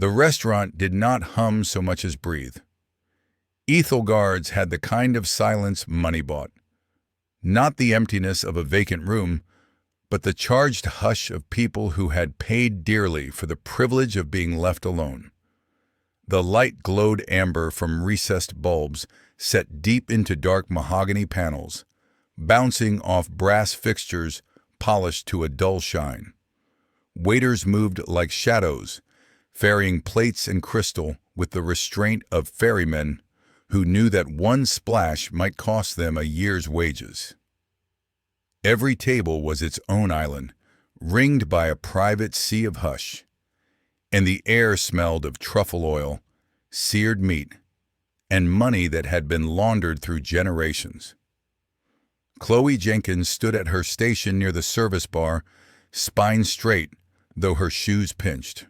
The restaurant did not hum so much as breathe. Ethelgard's had the kind of silence money bought. Not the emptiness of a vacant room, but the charged hush of people who had paid dearly for the privilege of being left alone. The light glowed amber from recessed bulbs set deep into dark mahogany panels, bouncing off brass fixtures polished to a dull shine. Waiters moved like shadows, ferrying plates and crystal with the restraint of ferrymen who knew that one splash might cost them a year's wages. Every table was its own island, ringed by a private sea of hush, and the air smelled of truffle oil, seared meat, and money that had been laundered through generations. Chloe Jenkins stood at her station near the service bar, spine straight, though her shoes pinched.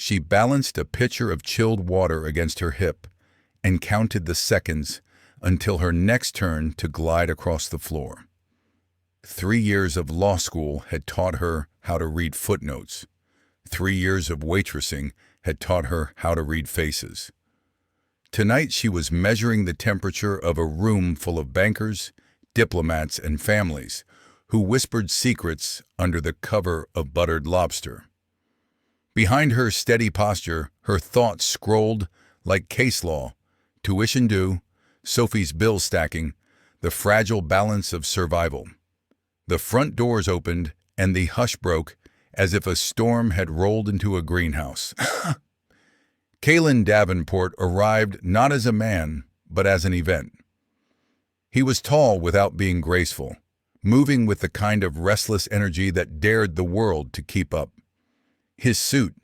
She balanced a pitcher of chilled water against her hip and counted the seconds until her next turn to glide across the floor. 3 years of law school had taught her how to read footnotes. 3 years of waitressing had taught her how to read faces. Tonight she was measuring the temperature of a room full of bankers, diplomats, and families who whispered secrets under the cover of buttered lobster. Behind her steady posture, her thoughts scrolled like case law, tuition due, Sophie's bill stacking, the fragile balance of survival. The front doors opened, and the hush broke as if a storm had rolled into a greenhouse. Kalen Davenport arrived not as a man, but as an event. He was tall without being graceful, moving with the kind of restless energy that dared the world to keep up. His suit,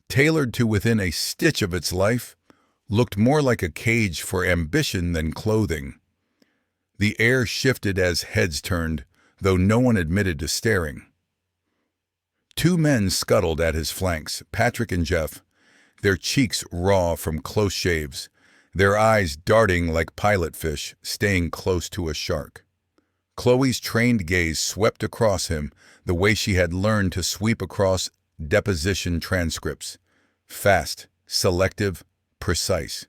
tailored to within a stitch of its life, looked more like a cage for ambition than clothing. The air shifted as heads turned, though no one admitted to staring. 2 men scuttled at his flanks, Patrick and Jeff, their cheeks raw from close shaves, their eyes darting like pilot fish, staying close to a shark. Chloe's trained gaze swept across him the way she had learned to sweep across deposition transcripts. Fast, selective, precise.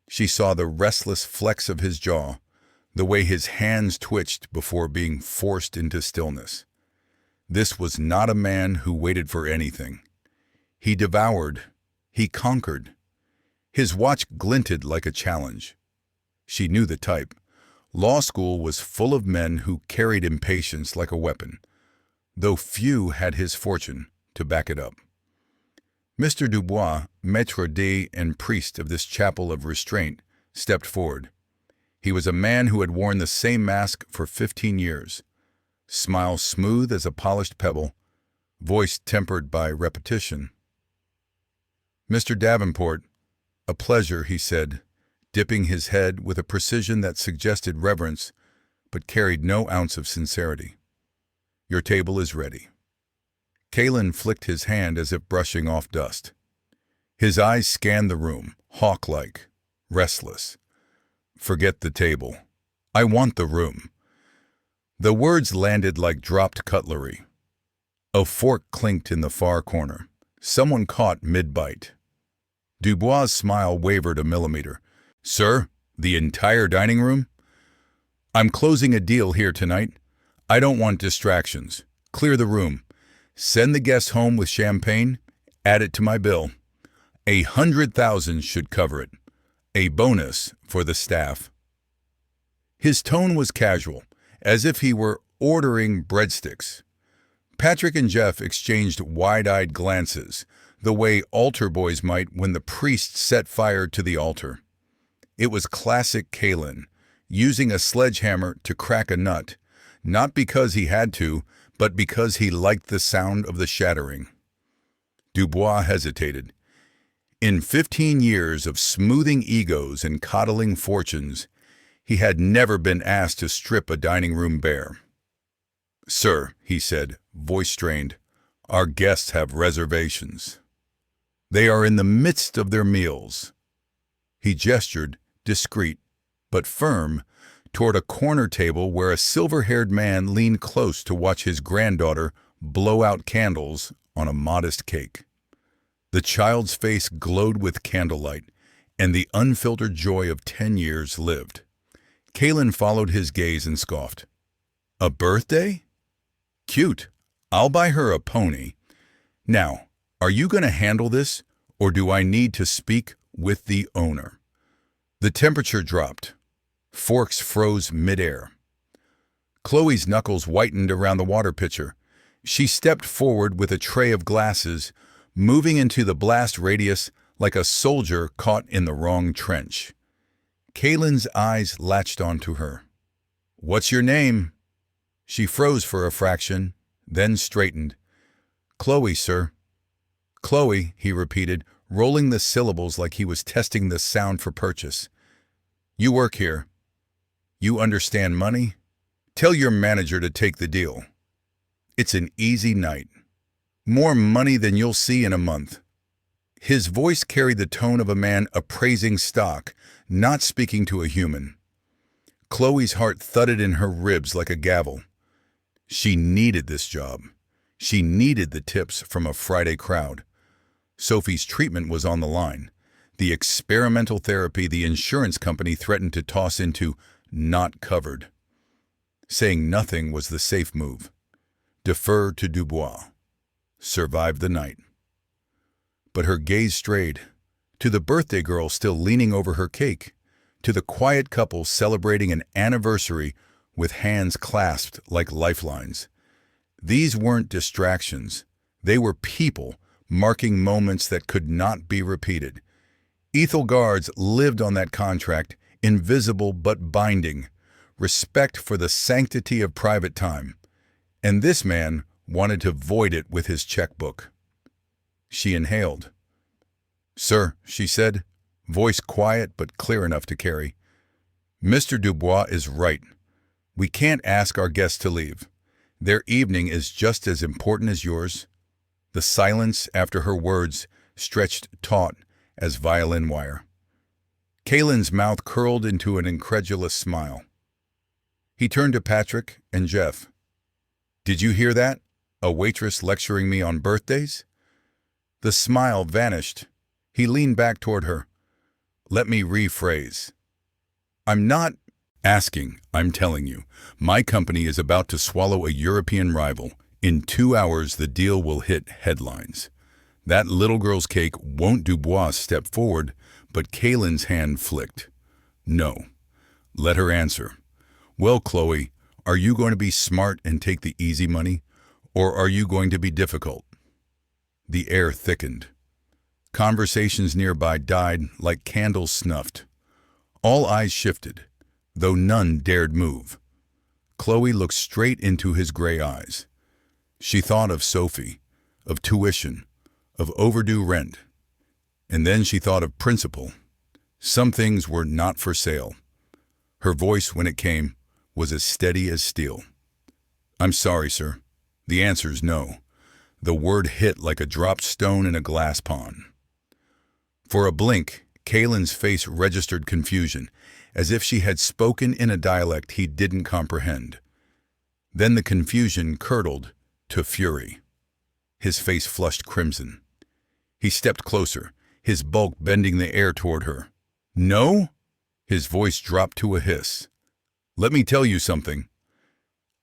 She saw the restless flex of his jaw, the way his hands twitched before being forced into stillness. This was not a man who waited for anything. He devoured. He conquered. His watch glinted like a challenge. She knew the type. Law school was full of men who carried impatience like a weapon, though few had his fortune to back it up. Mr. Dubois, maître d' and priest of this chapel of restraint, stepped forward. He was a man who had worn the same mask for 15 years, smile smooth as a polished pebble, voice tempered by repetition. "Mr. Davenport, a pleasure," he said, dipping his head with a precision that suggested reverence but carried no ounce of sincerity. "Your table is ready." Kalen flicked his hand as if brushing off dust. His eyes scanned the room, hawk-like, restless. "Forget the table. I want the room." The words landed like dropped cutlery. A fork clinked in the far corner. Someone caught mid-bite. Dubois' smile wavered a millimeter. "Sir, the entire dining room? I'm closing a deal here tonight. I don't want distractions. Clear the room. Send the guests home with champagne. Add it to my bill. 100,000 should cover it. A bonus for the staff." His tone was casual, as if he were ordering breadsticks. Patrick and Jeff exchanged wide-eyed glances, the way altar boys might when the priest set fire to the altar. It was classic Kalen, using a sledgehammer to crack a nut, not because he had to, but because he liked the sound of the shattering. Dubois hesitated. In 15 years of smoothing egos and coddling fortunes, he had never been asked to strip a dining room bare. "Sir," he said, voice strained, "our guests have reservations. They are in the midst of their meals." He gestured, discreet but firm, toward a corner table where a silver-haired man leaned close to watch his granddaughter blow out candles on a modest cake. The child's face glowed with candlelight and the unfiltered joy of 10 years lived. Kalen followed his gaze and scoffed. A birthday? Cute. I'll buy her a pony. Now, are you going to handle this, or do I need to speak with the owner? The temperature dropped. Forks froze midair. Chloe's knuckles whitened around the water pitcher. She stepped forward with a tray of glasses, moving into the blast radius like a soldier caught in the wrong trench. Kalen's eyes latched onto her. What's your name? She froze for a fraction, then straightened. Chloe, sir. Chloe, he repeated, rolling the syllables like he was testing the sound for purchase. You work here. You understand money? Tell your manager to take the deal. It's an easy night. More money than you'll see in a month. His voice carried the tone of a man appraising stock, not speaking to a human. Chloe's heart thudded in her ribs like a gavel. She needed this job. She needed the tips from a Friday crowd. Sophie's treatment was on the line. The experimental therapy the insurance company threatened to toss into not covered. Saying nothing was the safe move. Defer to Dubois. Survive the night. But her gaze strayed to the birthday girl still leaning over her cake, to the quiet couple celebrating an anniversary with hands clasped like lifelines. These weren't distractions. They were people marking moments that could not be repeated. Ethel Guards lived on that contract, invisible but binding, respect for the sanctity of private time. And this man wanted to void it with his checkbook. She inhaled. Sir, she said, voice quiet but clear enough to carry. Mr. Dubois is right. We can't ask our guests to leave. Their evening is just as important as yours. The silence after her words stretched taut as violin wire. Kalen's mouth curled into an incredulous smile. He turned to Patrick and Jeff. Did you hear that? A waitress lecturing me on birthdays? The smile vanished. He leaned back toward her. Let me rephrase. I'm not asking, I'm telling you. My company is about to swallow a European rival. In 2 hours, the deal will hit headlines. That little girl's cake won't Dubois step forward, but Kalen's hand flicked. No. Let her answer. Well, Chloe, are you going to be smart and take the easy money, or are you going to be difficult? The air thickened. Conversations nearby died like candles snuffed. All eyes shifted, though none dared move. Chloe looked straight into his gray eyes. She thought of Sophie, of tuition, of overdue rent. And then she thought of principle. Some things were not for sale. Her voice, when it came, was as steady as steel. I'm sorry, sir. The answer's no. The word hit like a dropped stone in a glass pond. For a blink, Kalen's face registered confusion, as if she had spoken in a dialect he didn't comprehend. Then the confusion curdled to fury. His face flushed crimson. He stepped closer, his bulk bending the air toward her. No? His voice dropped to a hiss. Let me tell you something.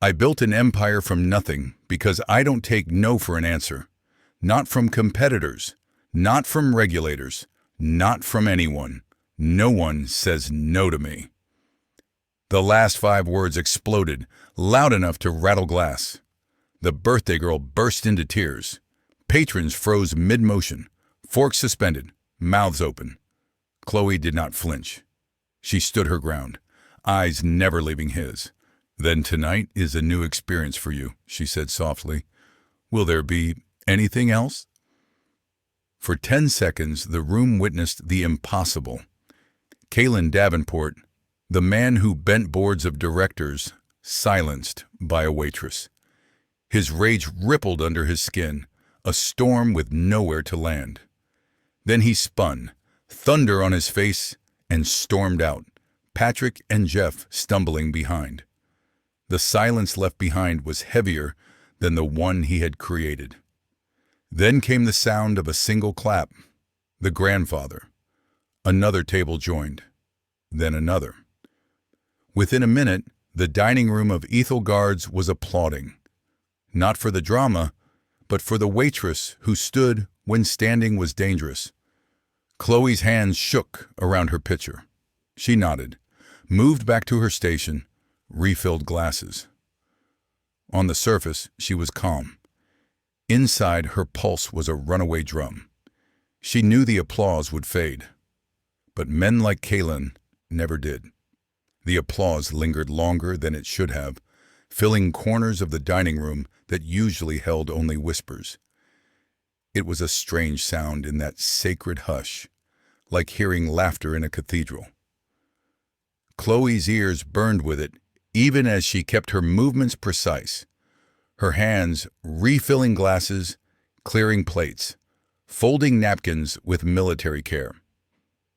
I built an empire from nothing because I don't take no for an answer. Not from competitors, not from regulators, not from anyone. No one says no to me. The last 5 words exploded, loud enough to rattle glass. The birthday girl burst into tears. Patrons froze mid-motion, forks suspended, mouths open. Chloe did not flinch. She stood her ground, eyes never leaving his. Then tonight is a new experience for you, she said softly. Will there be anything else? For 10 seconds, the room witnessed the impossible. Kalen Davenport, the man who bent boards of directors, silenced by a waitress. His rage rippled under his skin, a storm with nowhere to land. Then he spun, thunder on his face, and stormed out, Patrick and Jeff stumbling behind. The silence left behind was heavier than the one he had created. Then came the sound of a single clap. The grandfather. Another table joined. Then another. Within a minute, the dining room of Ethelgard's was applauding. Not for the drama, but for the waitress who stood when standing was dangerous. Chloe's hands shook around her pitcher. She nodded, moved back to her station, refilled glasses. On the surface, she was calm. Inside, her pulse was a runaway drum. She knew the applause would fade. But men like Kalen never did. The applause lingered longer than it should have, filling corners of the dining room that usually held only whispers. It was a strange sound in that sacred hush, like hearing laughter in a cathedral. Chloe's ears burned with it, even as she kept her movements precise. Her hands refilling glasses, clearing plates, folding napkins with military care.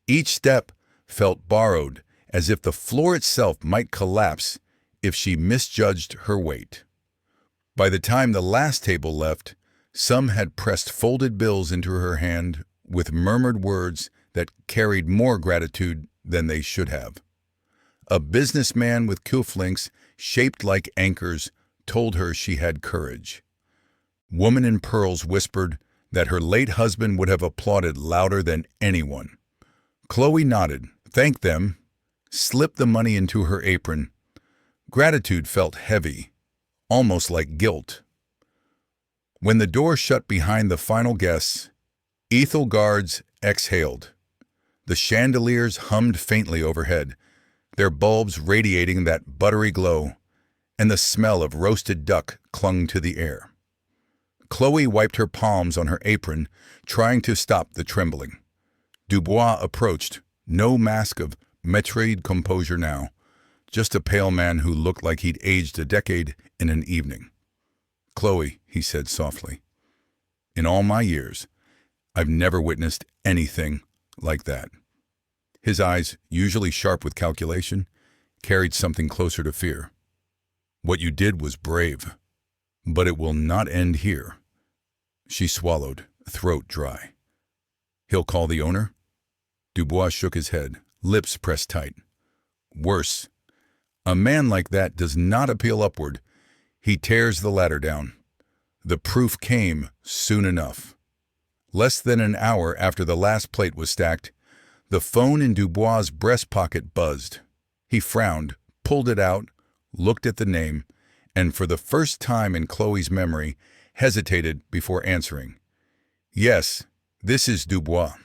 Each step felt borrowed, as if the floor itself might collapse if she misjudged her weight. By the time the last table left, some had pressed folded bills into her hand with murmured words that carried more gratitude than they should have. A businessman with cufflinks shaped like anchors told her she had courage. Woman in pearls whispered that her late husband would have applauded louder than anyone. Chloe nodded, thanked them, slipped the money into her apron. Gratitude felt heavy, almost like guilt. When the door shut behind the final guests, Ethelgard's exhaled. The chandeliers hummed faintly overhead, their bulbs radiating that buttery glow, and the smell of roasted duck clung to the air. Chloe wiped her palms on her apron, trying to stop the trembling. Dubois approached, no mask of metried composure now, just a pale man who looked like he'd aged a decade in an evening. "Chloe," he said softly, "in all my years, I've never witnessed anything like that." His eyes, usually sharp with calculation, carried something closer to fear. "What you did was brave, but it will not end here." She swallowed, throat dry. "He'll call the owner?" Dubois shook his head, lips pressed tight. "Worse. A man like that does not appeal upward. He tears the ladder down. The proof came soon enough." Less than an hour after the last plate was stacked, the phone in Dubois' breast pocket buzzed. He frowned, pulled it out, looked at the name, and for the first time in Chloe's memory, hesitated before answering. "Yes, this is Dubois."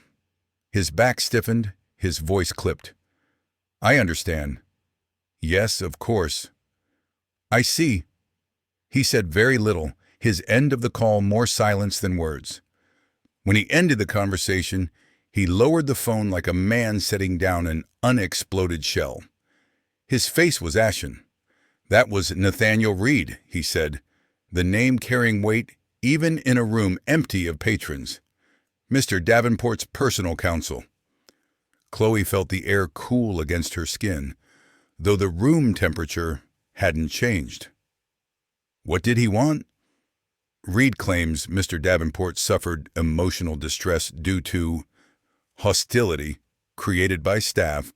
His back stiffened, his voice clipped. "I understand. Yes, of course. I see." He said very little, his end of the call more silence than words. When he ended the conversation, he lowered the phone like a man setting down an unexploded shell. His face was ashen. "That was Nathaniel Reed," he said, the name carrying weight even in a room empty of patrons. "Mr. Davenport's personal counsel." Chloe felt the air cool against her skin, though the room temperature hadn't changed. What did he want? Reed claims Mr. Davenport suffered emotional distress due to hostility created by staff,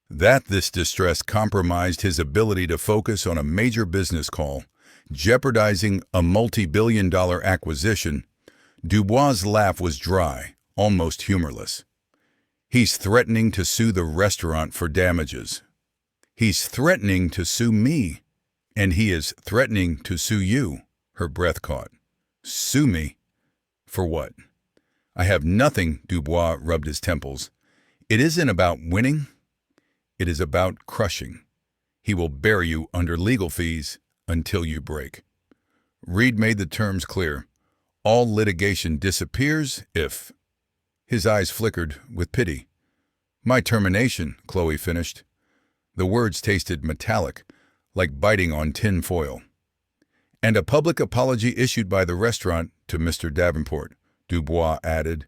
that this distress compromised his ability to focus on a major business call, jeopardizing a multi-billion-dollar acquisition. Dubois' laugh was dry, almost humorless. "He's threatening to sue the restaurant for damages." "He's threatening to sue me, and he is threatening to sue you." Her breath caught. "Sue me? For what?" "I have nothing," Dubois rubbed his temples. "It isn't about winning. It is about crushing. He will bury you under legal fees until you break." Reed made the terms clear. "All litigation disappears if—" His eyes flickered with pity. "My termination," Chloe finished. The words tasted metallic, like biting on tin foil. "And a public apology issued by the restaurant to Mr. Davenport," Dubois added,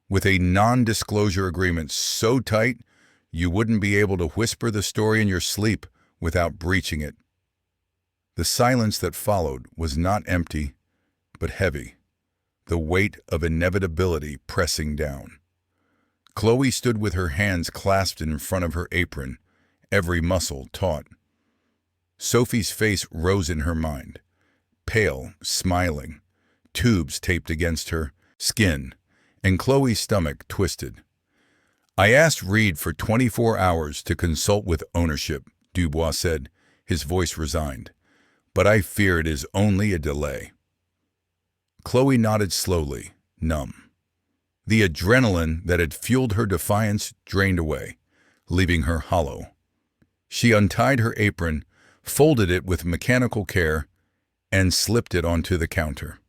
"with a non-disclosure agreement so tight you wouldn't be able to whisper the story in your sleep without breaching it." The silence that followed was not empty, but heavy. the weight of inevitability pressing down. Chloe stood with her hands clasped in front of her apron, every muscle taut. Sophie's face rose in her mind, pale, smiling, tubes taped against her skin, and Chloe's stomach twisted. "I asked Reed for 24 hours to consult with ownership," Dubois said, his voice resigned. "But I fear it is only a delay." Chloe nodded slowly, numb. The adrenaline that had fueled her defiance drained away, leaving her hollow. She untied her apron, folded it with mechanical care, and slipped it onto the counter.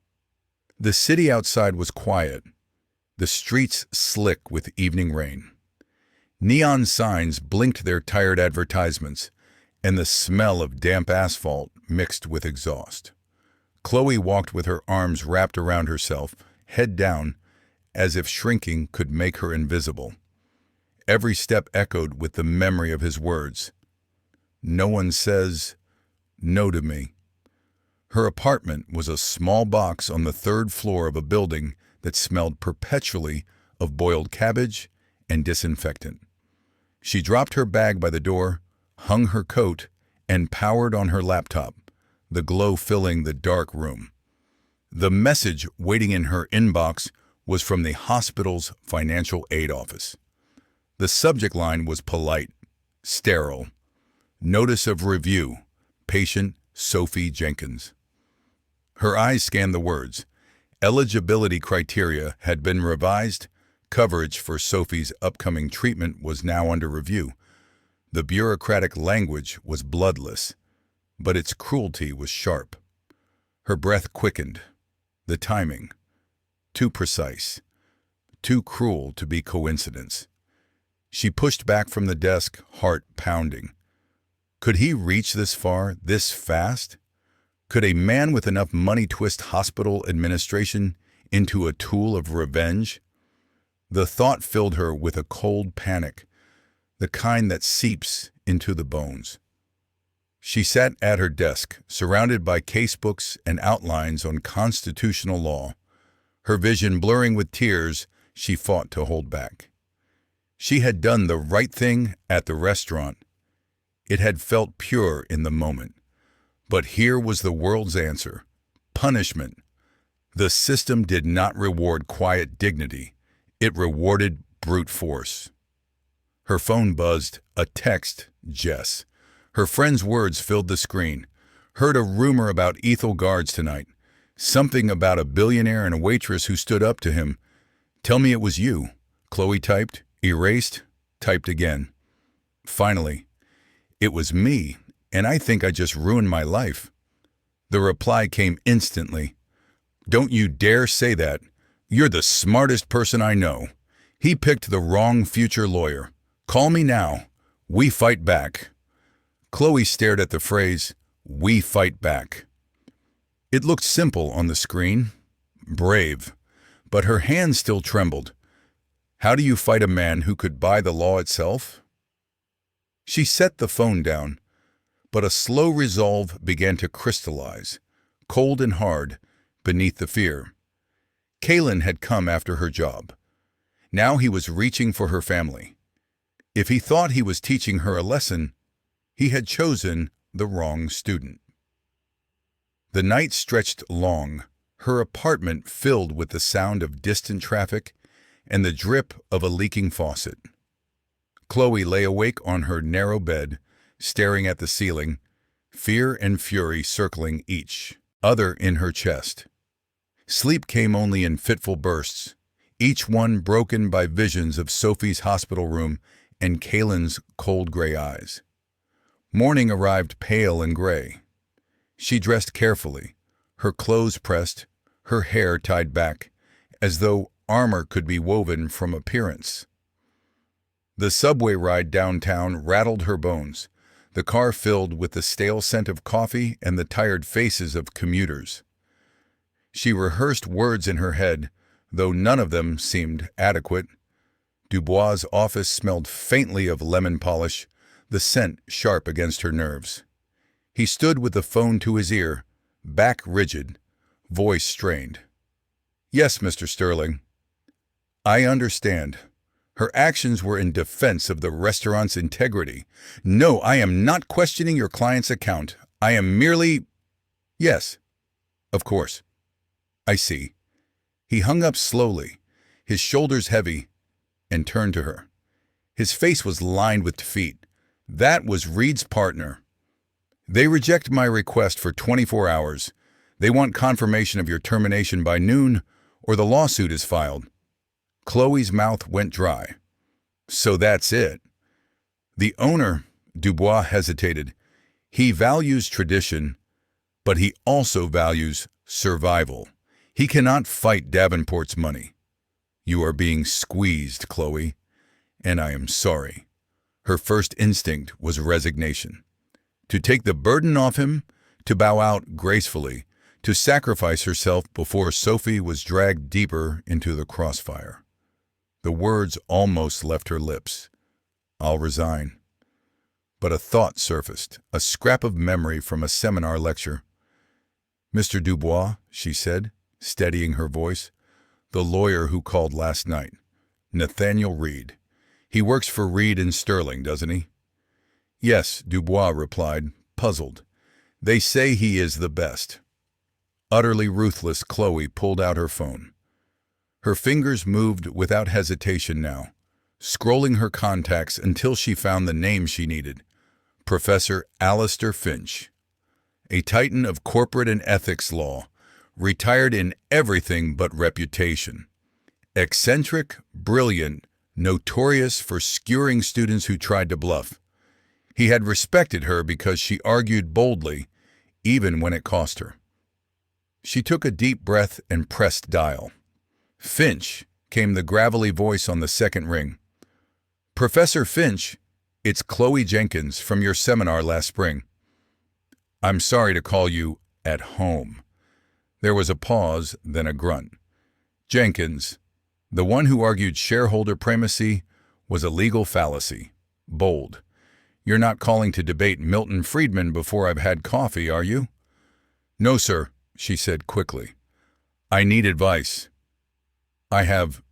The city outside was quiet, the streets slick with evening rain. Neon signs blinked their tired advertisements, and the smell of damp asphalt mixed with exhaust. Chloe walked with her arms wrapped around herself, head down, as if shrinking could make her invisible. Every step echoed with the memory of his words. "No one says no to me." Her apartment was a small box on the third floor of a building that smelled perpetually of boiled cabbage and disinfectant. She dropped her bag by the door, hung her coat, and powered on her laptop, the glow filling the dark room. The message waiting in her inbox was from the hospital's financial aid office. The subject line was polite, sterile. "Notice of review, patient Sophie Jenkins." Her eyes scanned the words. Eligibility criteria had been revised. Coverage for Sophie's upcoming treatment was now under review. The bureaucratic language was bloodless, but its cruelty was sharp. Her breath quickened. The timing, too precise, too cruel to be coincidence. She pushed back from the desk, heart pounding. Could he reach this far, this fast? Could a man with enough money twist hospital administration into a tool of revenge? The thought filled her with a cold panic, the kind that seeps into the bones. She sat at her desk, surrounded by casebooks and outlines on constitutional law. Her vision blurring with tears she fought to hold back. She had done the right thing at the restaurant. It had felt pure in the moment. But here was the world's answer: punishment. The system did not reward quiet dignity. It rewarded brute force. Her phone buzzed. A text, Jess. Her friend's words filled the screen. "Heard a rumor about Ethel Guards tonight. Something about a billionaire and a waitress who stood up to him. Tell me it was you." Chloe typed, erased, typed again. Finally, "It was me, and I think I just ruined my life." The reply came instantly. "Don't you dare say that. You're the smartest person I know. He picked the wrong future lawyer. Call me now. We fight back." Chloe stared at the phrase, "We fight back." It looked simple on the screen, brave, but her hands still trembled. How do you fight a man who could buy the law itself? She set the phone down, but a slow resolve began to crystallize, cold and hard, beneath the fear. Kaylin had come after her job. Now he was reaching for her family. If he thought he was teaching her a lesson, he had chosen the wrong student. The night stretched long, her apartment filled with the sound of distant traffic and the drip of a leaking faucet. Chloe lay awake on her narrow bed, staring at the ceiling, fear and fury circling each other in her chest. Sleep came only in fitful bursts, each one broken by visions of Sophie's hospital room and Kaylin's cold gray eyes. Morning arrived pale and gray. She dressed carefully, her clothes pressed, her hair tied back, as though armor could be woven from appearance. The subway ride downtown rattled her bones, the car filled with the stale scent of coffee and the tired faces of commuters. She rehearsed words in her head, though none of them seemed adequate. Dubois' office smelled faintly of lemon polish, the scent sharp against her nerves. He stood with the phone to his ear, back rigid, voice strained. Yes, Mr. Sterling. I understand. Her actions were in defense of the restaurant's integrity. No, I am not questioning your client's account. I am merely... Yes, of course. I see. He hung up slowly, his shoulders heavy, and turned to her. His face was lined with defeat. That was Reed's partner. They reject my request for 24 hours. They want confirmation of your termination by noon, or the lawsuit is filed. Chloe's mouth went dry. So that's it. The owner, Dubois, hesitated. He values tradition, but he also values survival. He cannot fight Davenport's money. You are being squeezed, Chloe, and I am sorry. Her first instinct was resignation. To take the burden off him, to bow out gracefully, to sacrifice herself before Sophie was dragged deeper into the crossfire. The words almost left her lips. I'll resign. But a thought surfaced, a scrap of memory from a seminar lecture. Mr. Dubois, she said, steadying her voice, the lawyer who called last night. Nathaniel Reed. He works for Reed and Sterling, doesn't he? Yes, Dubois replied, puzzled. They say he is the best. Utterly ruthless, Chloe pulled out her phone. Her fingers moved without hesitation now, scrolling her contacts until she found the name she needed. Professor Alistair Finch. A titan of corporate and ethics law, retired in everything but reputation. Eccentric, brilliant, notorious for skewering students who tried to bluff. He had respected her because she argued boldly, even when it cost her. She took a deep breath and pressed dial. Finch, came the gravelly voice on the second ring. Professor Finch, it's Chloe Jenkins from your seminar last spring. I'm sorry to call you at home. There was a pause, then a grunt. Jenkins, the one who argued shareholder primacy, was a legal fallacy. Bold. You're not calling to debate Milton Friedman before I've had coffee, are you? No, sir, she said quickly. I need advice. I have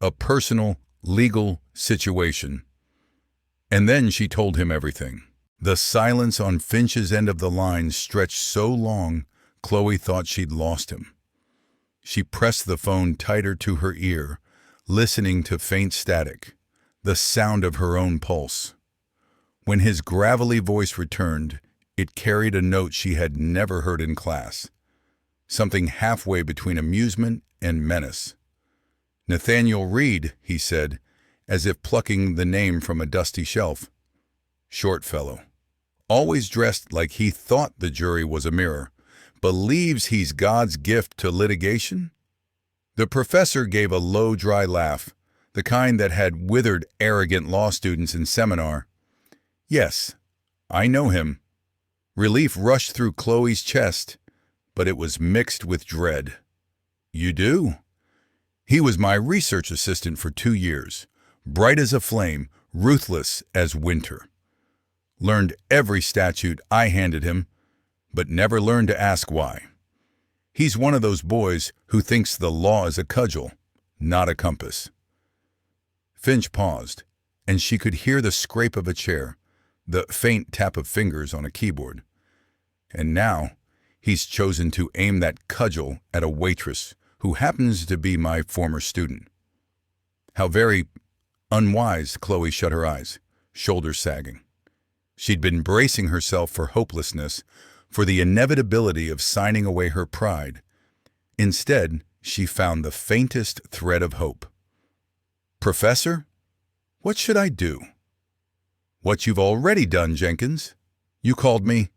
a personal, legal situation. And then she told him everything. The silence on Finch's end of the line stretched so long, Chloe thought she'd lost him. She pressed the phone tighter to her ear, listening to faint static, the sound of her own pulse. When his gravelly voice returned, it carried a note she had never heard in class, something halfway between amusement and menace. Nathaniel Reed, he said, as if plucking the name from a dusty shelf. Short fellow. Always dressed like he thought the jury was a mirror. Believes he's God's gift to litigation? The professor gave a low, dry laugh, the kind that had withered arrogant law students in seminar. Yes, I know him. Relief rushed through Chloe's chest, but it was mixed with dread. You do? He was my research assistant for 2 years, bright as a flame, ruthless as winter. Learned every statute I handed him, but never learned to ask why. He's one of those boys who thinks the law is a cudgel, not a compass. Finch paused, and she could hear the scrape of a chair, the faint tap of fingers on a keyboard. And now, he's chosen to aim that cudgel at a waitress who happens to be my former student. How very unwise, Chloe shut her eyes, shoulders sagging. She'd been bracing herself for hopelessness, for the inevitability of signing away her pride. Instead, she found the faintest thread of hope. Professor, what should I do? What you've already done, Jenkins. You called me.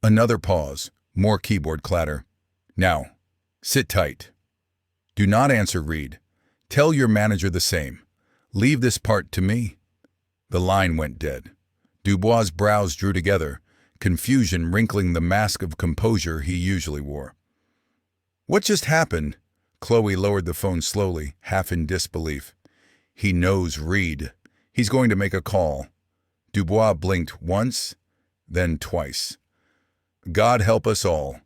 Another pause, more keyboard clatter. Now, sit tight. Do not answer Reed. Tell your manager the same. Leave this part to me. The line went dead. Dubois' brows drew together, confusion wrinkling the mask of composure he usually wore. What just happened? Chloe lowered the phone slowly, half in disbelief. He knows Reed. He's going to make a call. Dubois blinked once, then twice. God help us all.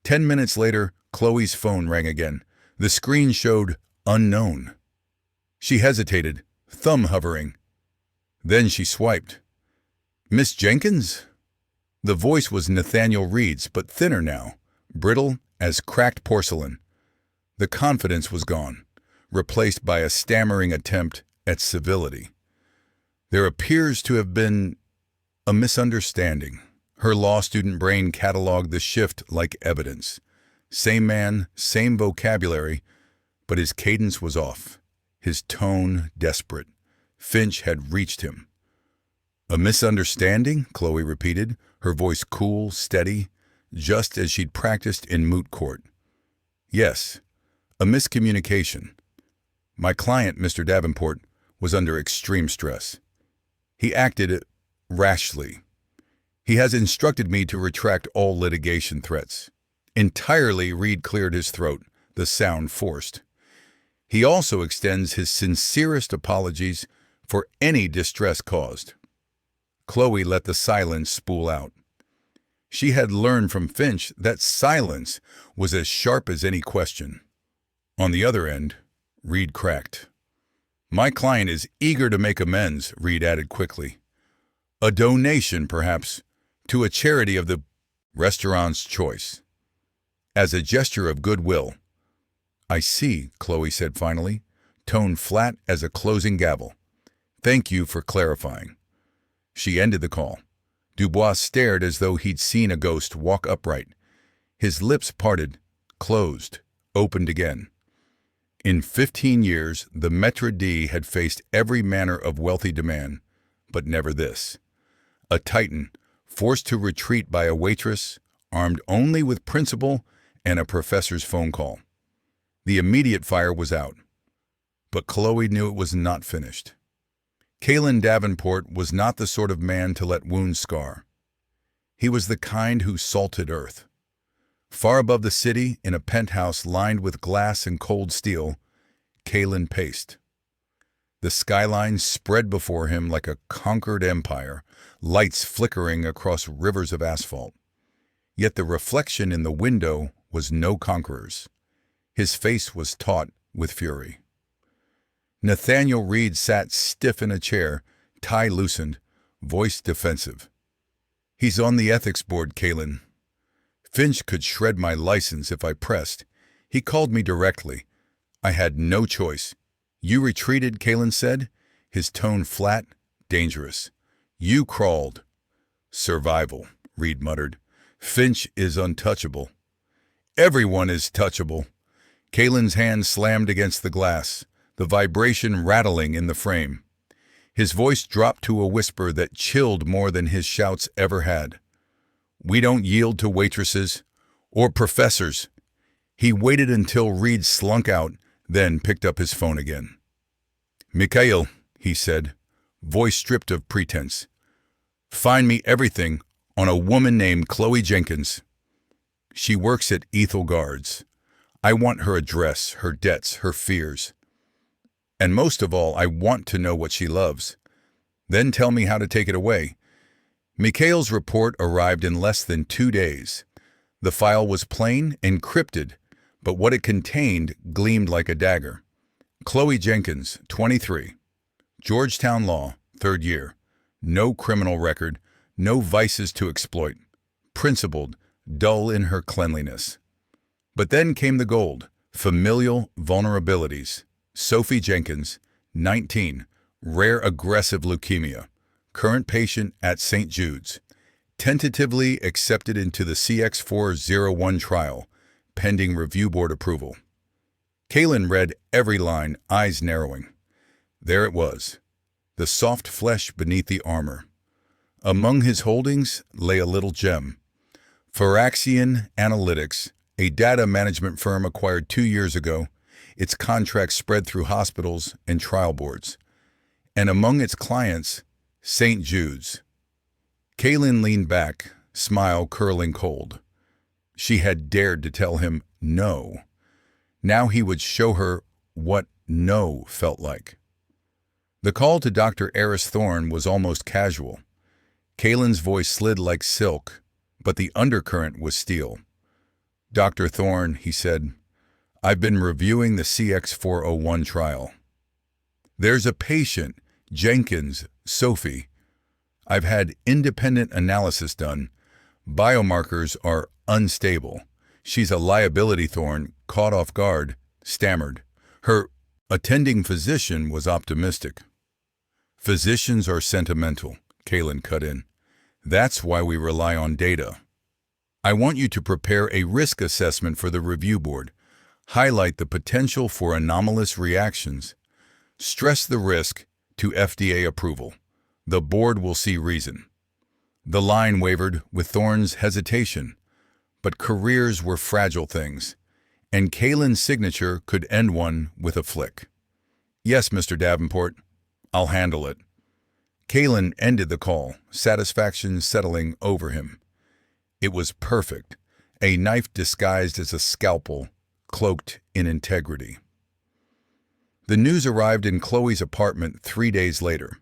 10 minutes later, Chloe's phone rang again. The screen showed unknown. She hesitated, thumb hovering. Then she swiped. "Miss Jenkins?" The voice was Nathaniel Reed's, but thinner now, brittle as cracked porcelain. The confidence was gone, replaced by a stammering attempt at civility. "There appears to have been a misunderstanding." Her law student brain cataloged the shift like evidence. Same man, same vocabulary, but his cadence was off, his tone desperate. Finch had reached him. "A misunderstanding?" Chloe repeated, her voice cool, steady, just as she'd practiced in moot court. "Yes, a miscommunication. My client, Mr. Davenport, was under extreme stress. He acted rashly. He has instructed me to retract all litigation threats." Entirely, Reed cleared his throat, the sound forced. "He also extends his sincerest apologies for any distress caused." Chloe let the silence spool out. She had learned from Finch that silence was as sharp as any question. On the other end, Reed cracked. "My client is eager to make amends," Reed added quickly. "A donation, perhaps, to a charity of the restaurant's choice. As a gesture of goodwill." "I see," Chloe said finally, tone flat as a closing gavel. "Thank you for clarifying." She ended the call. Dubois stared as though he'd seen a ghost walk upright. His lips parted, closed, opened again. In 15 years, the Maître D had faced every manner of wealthy demand, but never this. A titan, forced to retreat by a waitress, armed only with principle and a professor's phone call. The immediate fire was out, but Chloe knew it was not finished. Kalen Davenport was not the sort of man to let wounds scar. He was the kind who salted earth. Far above the city, in a penthouse lined with glass and cold steel, Kalen paced. The skyline spread before him like a conquered empire, lights flickering across rivers of asphalt. Yet the reflection in the window was no conqueror's. His face was taut with fury. Nathaniel Reed sat stiff in a chair, tie loosened, voice defensive. "He's on the ethics board, Kalen. Finch could shred my license if I pressed. He called me directly. I had no choice." "You retreated," Kalen said, his tone flat, dangerous. "You crawled." "Survival," Reed muttered. "Finch is untouchable." "Everyone is touchable." Kalen's hand slammed against the glass, the vibration rattling in the frame. His voice dropped to a whisper that chilled more than his shouts ever had. "We don't yield to waitresses or professors." He waited until Reed slunk out, then picked up his phone again. "Mikhail," he said, voice stripped of pretense. "Find me everything on a woman named Chloe Jenkins. She works at Ethel Guards. I want her address, her debts, her fears. And most of all, I want to know what she loves. Then tell me how to take it away." Mikhail's report arrived in less than 2 days. The file was plain, encrypted, but what it contained gleamed like a dagger. Chloe Jenkins, 23. Georgetown Law, 3rd year. No criminal record, no vices to exploit. Principled, dull in her cleanliness. But then came the gold, familial vulnerabilities. Sophie Jenkins, 19, rare aggressive leukemia, current patient at St. Jude's, tentatively accepted into the CX401 trial, pending review board approval. Kalen read every line, eyes narrowing. There it was, the soft flesh beneath the armor. Among his holdings lay a little gem. Phyraxian Analytics, a data management firm acquired 2 years ago, its contracts spread through hospitals and trial boards. And among its clients, St. Jude's. Kalen leaned back, smile curling cold. She had dared to tell him no. Now he would show her what no felt like. The call to Dr. Eris Thorne was almost casual. Kalen's voice slid like silk, but the undercurrent was steel. "Dr. Thorne," he said, I've been reviewing the CX-401 trial. There's a patient, Jenkins, Sophie. I've had independent analysis done. Biomarkers are unstable. She's a liability thorn, caught off guard, stammered. Her attending physician was optimistic. Physicians are sentimental, Kaylin cut in. That's why we rely on data. I want you to prepare a risk assessment for the review board. Highlight the potential for anomalous reactions. Stress the risk to FDA approval. The board will see reason. The line wavered with Thorne's hesitation, but careers were fragile things, and Kaylin's signature could end one with a flick. Yes, Mr. Davenport, I'll handle it. Kaylin ended the call, satisfaction settling over him. It was perfect, a knife disguised as a scalpel, cloaked in integrity. The news arrived in Chloe's apartment 3 days later.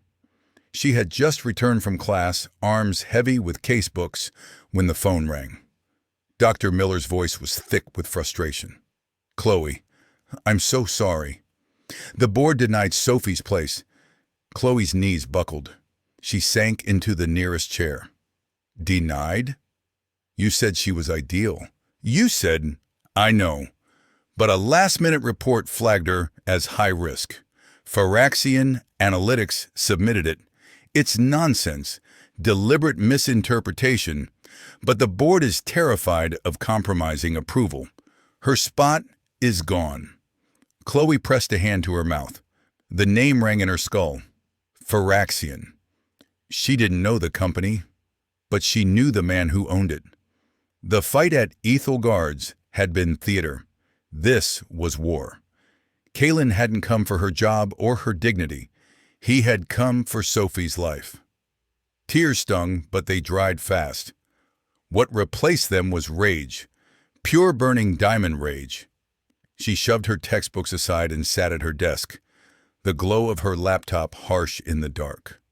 She had just returned from class, arms heavy with casebooks, when the phone rang. Dr. Miller's voice was thick with frustration. Chloe, I'm so sorry. The board denied Sophie's place. Chloe's knees buckled. She sank into the nearest chair. Denied? You said she was ideal. You said, I know. But a last-minute report flagged her as high risk. Phyraxian Analytics submitted it. It's nonsense, deliberate misinterpretation, but the board is terrified of compromising approval. Her spot is gone. Chloe pressed a hand to her mouth. The name rang in her skull. Phyraxian. She didn't know the company, but she knew the man who owned it. The fight at Ethel Guards had been theater. This was war. Kaylin hadn't come for her job or her dignity. He had come for Sophie's life. Tears stung, but they dried fast. What replaced them was rage, pure burning diamond rage. She shoved her textbooks aside and sat at her desk, the glow of her laptop harsh in the dark.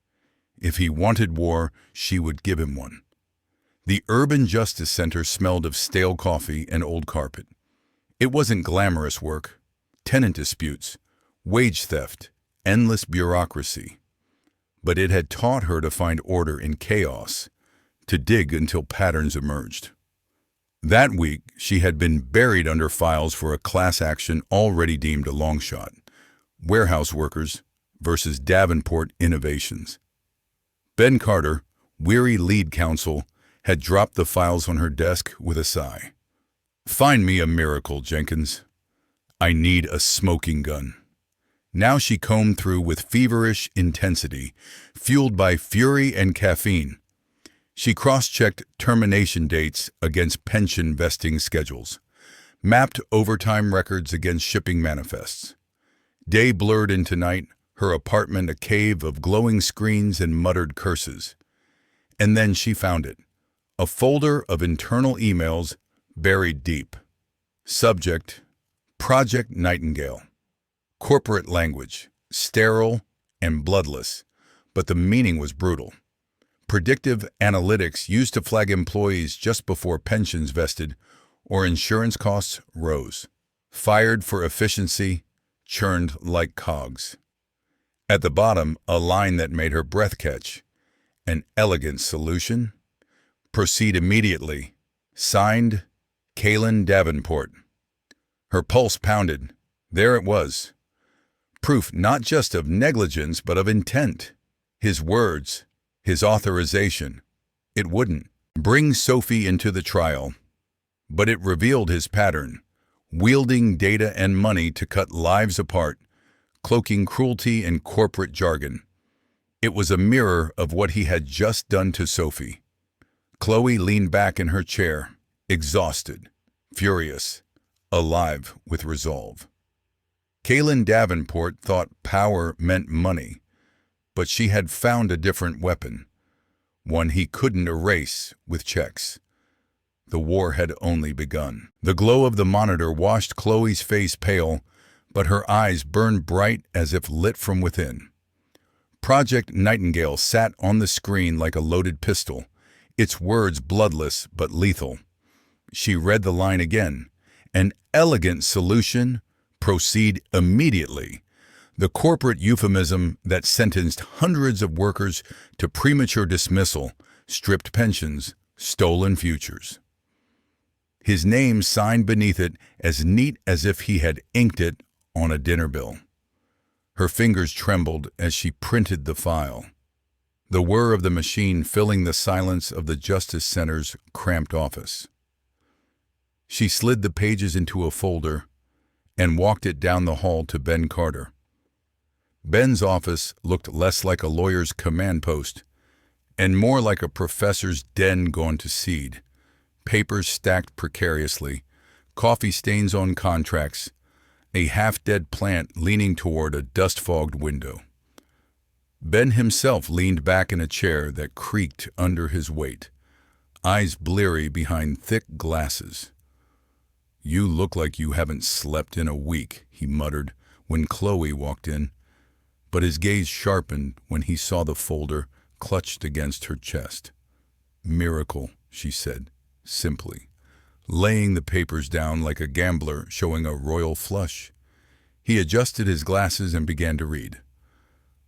If he wanted war, she would give him one. The Urban Justice Center smelled of stale coffee and old carpet. It wasn't glamorous work. Tenant disputes, wage theft, endless bureaucracy. But it had taught her to find order in chaos, to dig until patterns emerged. That week, she had been buried under files for a class action already deemed a long shot. Warehouse workers versus Davenport Innovations. Ben Carter, weary lead counsel, had dropped the files on her desk with a sigh. Find me a miracle, Jenkins. I need a smoking gun. Now she combed through with feverish intensity, fueled by fury and caffeine. She cross-checked termination dates against pension vesting schedules, mapped overtime records against shipping manifests. Day blurred into night, her apartment a cave of glowing screens and muttered curses. And then she found it, a folder of internal emails buried deep. Subject, Project Nightingale. Corporate language, sterile and bloodless, but the meaning was brutal. Predictive analytics used to flag employees just before pensions vested or insurance costs rose. Fired for efficiency, churned like cogs. At the bottom, a line that made her breath catch. An elegant solution. Proceed immediately. Signed, Kaylin Davenport. Her pulse pounded. There it was. Proof not just of negligence, but of intent. His words, his authorization. It wouldn't bring Sophie into the trial, but it revealed his pattern, wielding data and money to cut lives apart, cloaking cruelty in corporate jargon. It was a mirror of what he had just done to Sophie. Chloe leaned back in her chair, exhausted, furious, alive with resolve. Kaylin Davenport thought power meant money, but she had found a different weapon, one he couldn't erase with checks. The war had only begun. The glow of the monitor washed Chloe's face pale, but her eyes burned bright as if lit from within. Project Nightingale sat on the screen like a loaded pistol, its words bloodless but lethal. She read the line again, An elegant solution, proceed immediately. The corporate euphemism that sentenced hundreds of workers to premature dismissal, stripped pensions, stolen futures. His name signed beneath it as neat as if he had inked it on a dinner bill. Her fingers trembled as she printed the file, the whir of the machine filling the silence of the Justice Center's cramped office. She slid the pages into a folder and walked it down the hall to Ben Carter. Ben's office looked less like a lawyer's command post and more like a professor's den gone to seed. Papers stacked precariously, coffee stains on contracts, a half-dead plant leaning toward a dust-fogged window. Ben himself leaned back in a chair that creaked under his weight, eyes bleary behind thick glasses. "You look like you haven't slept in a week," he muttered when Chloe walked in, but his gaze sharpened when he saw the folder clutched against her chest. "Miracle," she said, simply, laying the papers down like a gambler showing a royal flush. He adjusted his glasses and began to read.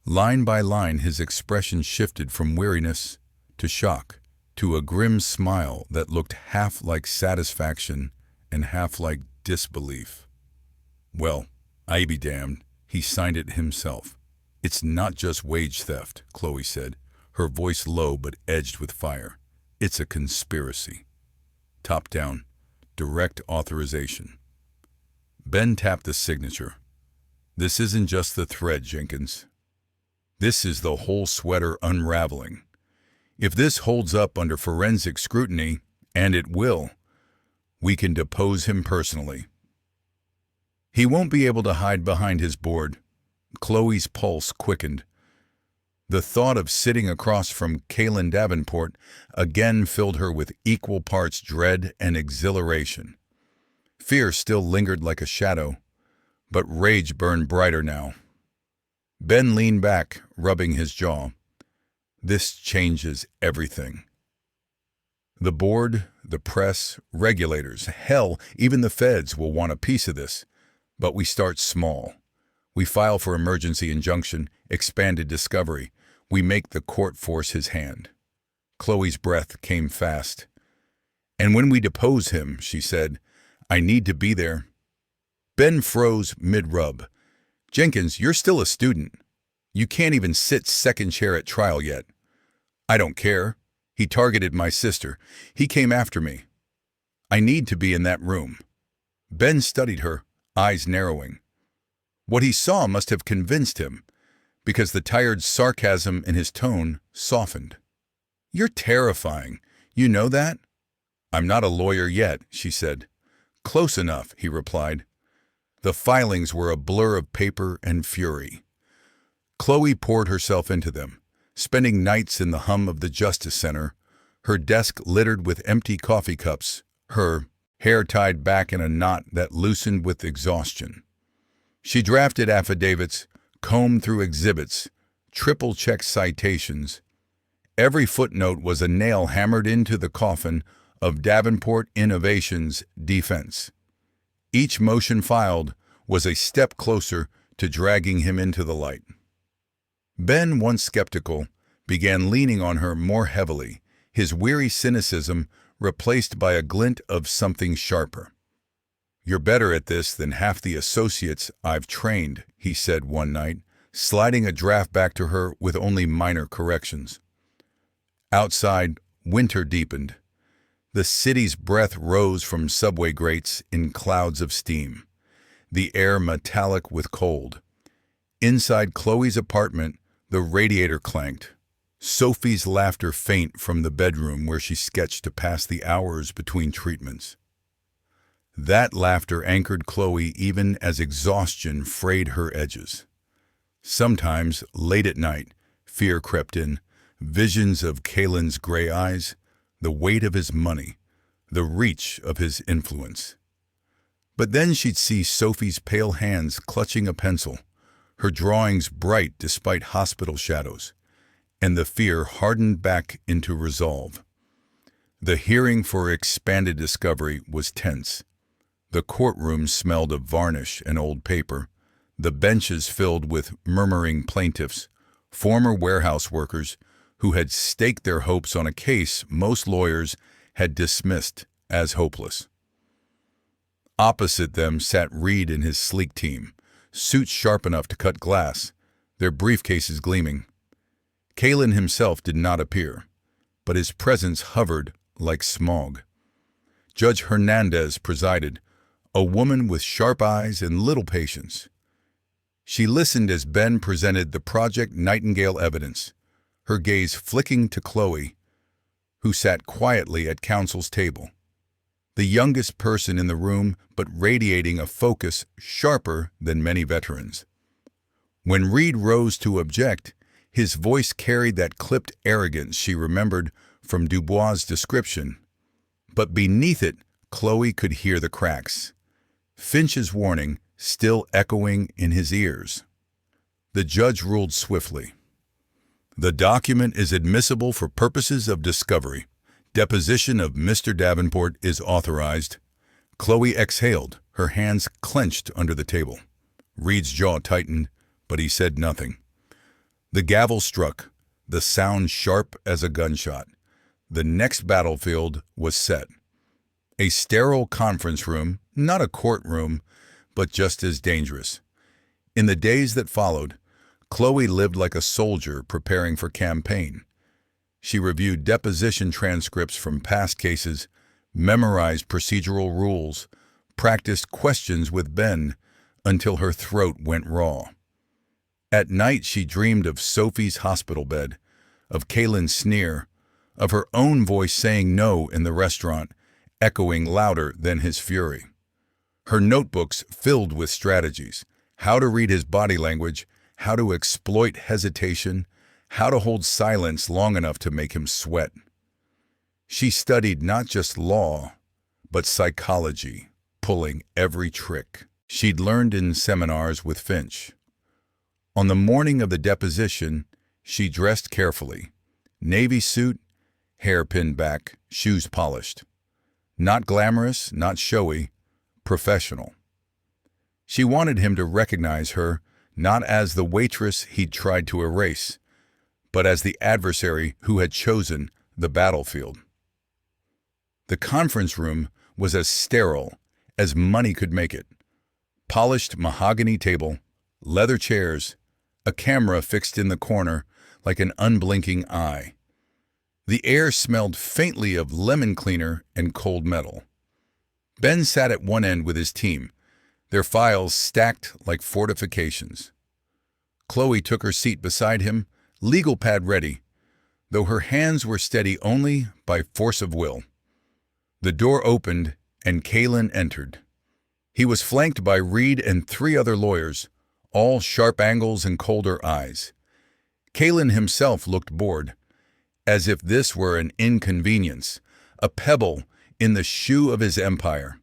Line by line, his expression shifted from weariness to shock, to a grim smile that looked half like satisfaction and half like disbelief. "Well, I be damned," he signed it himself. "It's not just wage theft," Chloe said, her voice low but edged with fire. "It's a conspiracy. Top down, direct authorization." Ben tapped the signature. "This isn't just the thread, Jenkins. This is the whole sweater unraveling. If this holds up under forensic scrutiny, and it will, we can depose him personally. He won't be able to hide behind his board." Chloe's pulse quickened. The thought of sitting across from Kaylin Davenport again filled her with equal parts dread and exhilaration. Fear still lingered like a shadow, but rage burned brighter now. Ben leaned back, rubbing his jaw. "This changes everything. The board, the press, regulators, hell, even the feds will want a piece of this. But we start small. We file for emergency injunction, expanded discovery. We make the court force his hand." Chloe's breath came fast. "And when we depose him," she said, "I need to be there." Ben froze mid-rub. "Jenkins, you're still a student. You can't even sit second chair at trial yet." "I don't care. He targeted my sister. He came after me. I need to be in that room." Ben studied her, eyes narrowing. What he saw must have convinced him, because the tired sarcasm in his tone softened. "You're terrifying. You know that?" "I'm not a lawyer yet," she said. "Close enough," he replied. The filings were a blur of paper and fury. Chloe poured herself into them, spending nights in the hum of the Justice Center, her desk littered with empty coffee cups, her hair tied back in a knot that loosened with exhaustion. She drafted affidavits, combed through exhibits, triple-checked citations. Every footnote was a nail hammered into the coffin of Davenport Innovations' defense. Each motion filed was a step closer to dragging him into the light. Ben, once skeptical, began leaning on her more heavily, his weary cynicism replaced by a glint of something sharper. "You're better at this than half the associates I've trained," he said one night, sliding a draft back to her with only minor corrections. Outside, winter deepened. The city's breath rose from subway grates in clouds of steam, the air metallic with cold. Inside Chloe's apartment, the radiator clanked, Sophie's laughter faint from the bedroom where she sketched to pass the hours between treatments. That laughter anchored Chloe even as exhaustion frayed her edges. Sometimes, late at night, fear crept in, visions of Kaylin's gray eyes, the weight of his money, the reach of his influence. But then she'd see Sophie's pale hands clutching a pencil, her drawings bright despite hospital shadows, and the fear hardened back into resolve. The hearing for expanded discovery was tense. The courtroom smelled of varnish and old paper, the benches filled with murmuring plaintiffs, former warehouse workers who had staked their hopes on a case most lawyers had dismissed as hopeless. Opposite them sat Reed and his sleek team, suits sharp enough to cut glass, their briefcases gleaming. Kalen himself did not appear, but his presence hovered like smog. Judge Hernandez presided, a woman with sharp eyes and little patience. She listened as Ben presented the Project Nightingale evidence, her gaze flicking to Chloe, who sat quietly at counsel's table, the youngest person in the room but radiating a focus sharper than many veterans. When Reed rose to object, his voice carried that clipped arrogance she remembered from Dubois' description, but beneath it, Chloe could hear the cracks, Finch's warning still echoing in his ears. The judge ruled swiftly. The document is admissible for purposes of discovery. Deposition of Mr. Davenport is authorized. Chloe exhaled, her hands clenched under the table. Reed's jaw tightened, but he said nothing. The gavel struck, the sound sharp as a gunshot. The next battlefield was set. A sterile conference room, not a courtroom, but just as dangerous. In the days that followed, Chloe lived like a soldier preparing for campaign. She reviewed deposition transcripts from past cases, memorized procedural rules, practiced questions with Ben until her throat went raw. At night she dreamed of Sophie's hospital bed, of Kalen's sneer, of her own voice saying no in the restaurant, echoing louder than his fury. Her notebooks filled with strategies, how to read his body language, how to exploit hesitation, how to hold silence long enough to make him sweat. She studied not just law, but psychology, pulling every trick she'd learned in seminars with Finch. On the morning of the deposition, she dressed carefully. Navy suit, hair pinned back, shoes polished. Not glamorous, not showy, professional. She wanted him to recognize her not as the waitress he'd tried to erase, but as the adversary who had chosen the battlefield. The conference room was as sterile as money could make it. Polished mahogany table, leather chairs, a camera fixed in the corner like an unblinking eye. The air smelled faintly of lemon cleaner and cold metal. Ben sat at one end with his team, their files stacked like fortifications. Chloe took her seat beside him, legal pad ready, though her hands were steady only by force of will. The door opened and Kalen entered. He was flanked by Reed and 3 other lawyers, all sharp angles and colder eyes. Kalen himself looked bored, as if this were an inconvenience, a pebble in the shoe of his empire.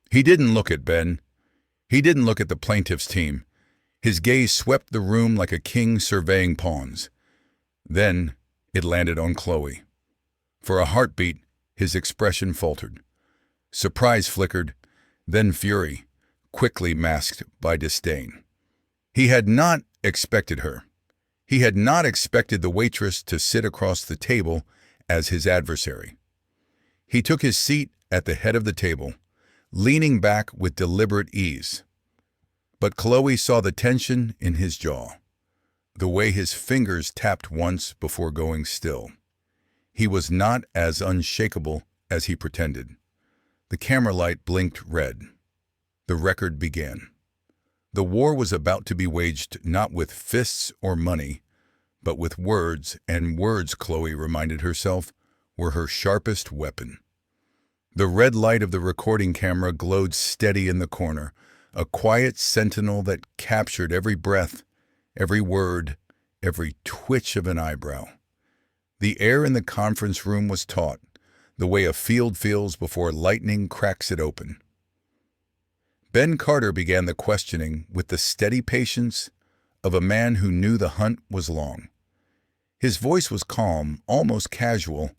He didn't look at Ben. He didn't look at the plaintiff's team. His gaze swept the room like a king surveying pawns. Then it landed on Chloe. For a heartbeat, his expression faltered. Surprise flickered, then fury, quickly masked by disdain. He had not expected her. He had not expected the waitress to sit across the table as his adversary. He took his seat at the head of the table, leaning back with deliberate ease. But Chloe saw the tension in his jaw, the way his fingers tapped once before going still. He was not as unshakable as he pretended. The camera light blinked red. The record began. The war was about to be waged not with fists or money, but with words, and words, Chloe reminded herself, were her sharpest weapon. The red light of the recording camera glowed steady in the corner, a quiet sentinel that captured every breath, every word, every twitch of an eyebrow. The air in the conference room was taut, the way a field feels before lightning cracks it open. Ben Carter began the questioning with the steady patience of a man who knew the hunt was long. His voice was calm, almost casual,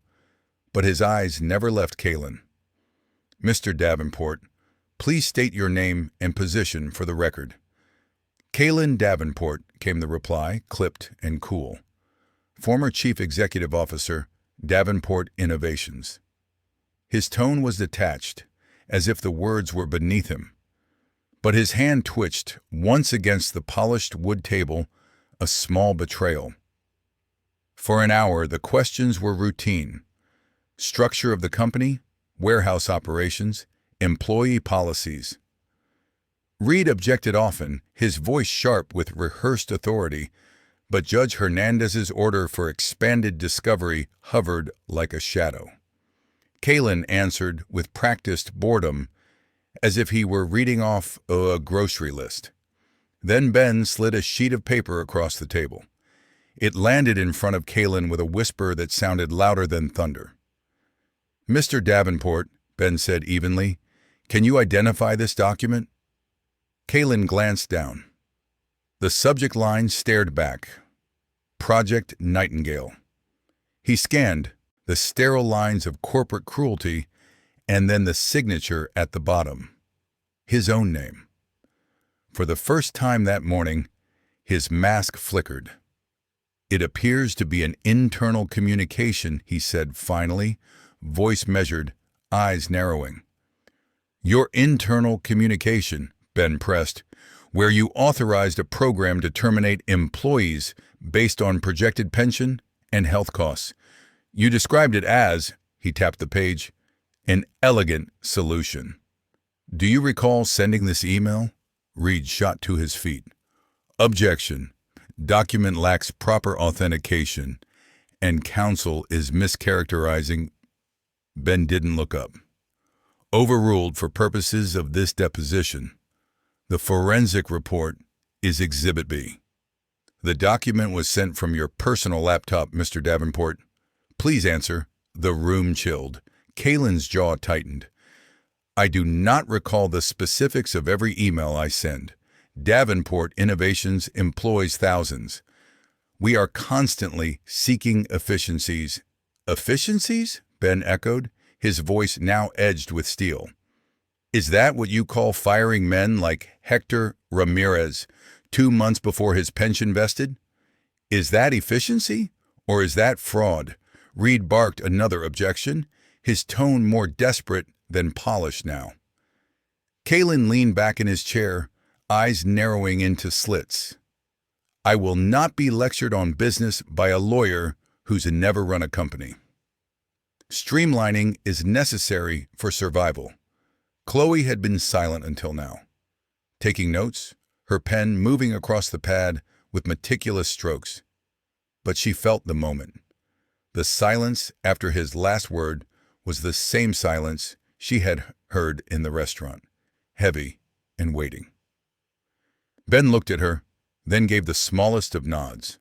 but his eyes never left Kalen. Mr. Davenport, Please state your name and position for the record. Kaylin Davenport, came the reply, clipped and cool. Former Chief Executive Officer, Davenport Innovations. His tone was detached, as if the words were beneath him. But his hand twitched, once against the polished wood table, a small betrayal. For an hour, the questions were routine. Structure of the company, warehouse operations, employee policies. Reed objected often, his voice sharp with rehearsed authority, but Judge Hernandez's order for expanded discovery hovered like a shadow. Kaylin answered with practiced boredom, as if he were reading off a grocery list. Then Ben slid a sheet of paper across the table. It landed in front of Kaylin with a whisper that sounded louder than thunder. "Mr. Davenport," Ben said evenly, "can you identify this document?" Kaylin glanced down. The subject line stared back. Project Nightingale. He scanned the sterile lines of corporate cruelty and then the signature at the bottom. His own name. For the first time that morning, his mask flickered. "It appears to be an internal communication," he said finally, voice measured, eyes narrowing. "Your internal communication," Ben pressed, "where you authorized a program to terminate employees based on projected pension and health costs. You described it as," he tapped the page, "an elegant solution. Do you recall sending this email?" Reed shot to his feet. "Objection. Document lacks proper authentication, and counsel is mischaracterizing." Ben didn't look up. "Overruled for purposes of this deposition. The forensic report is Exhibit B." "The document was sent from your personal laptop, Mr. Davenport." "Please answer." The room chilled. Kaylin's jaw tightened. "I do not recall the specifics of every email I send. Davenport Innovations employs thousands. We are constantly seeking efficiencies." "Efficiencies?" Ben echoed, his voice now edged with steel. "Is that what you call firing men like Hector Ramirez 2 months before his pension vested? Is that efficiency, or is that fraud?" Reed barked another objection, his tone more desperate than polished now. Kaylin leaned back in his chair, eyes narrowing into slits. "I will not be lectured on business by a lawyer who's never run a company. Streamlining is necessary for survival." Chloe had been silent until now, taking notes, her pen moving across the pad with meticulous strokes. But she felt the moment. The silence after his last word was the same silence she had heard in the restaurant, heavy and waiting. Ben looked at her, then gave the smallest of nods.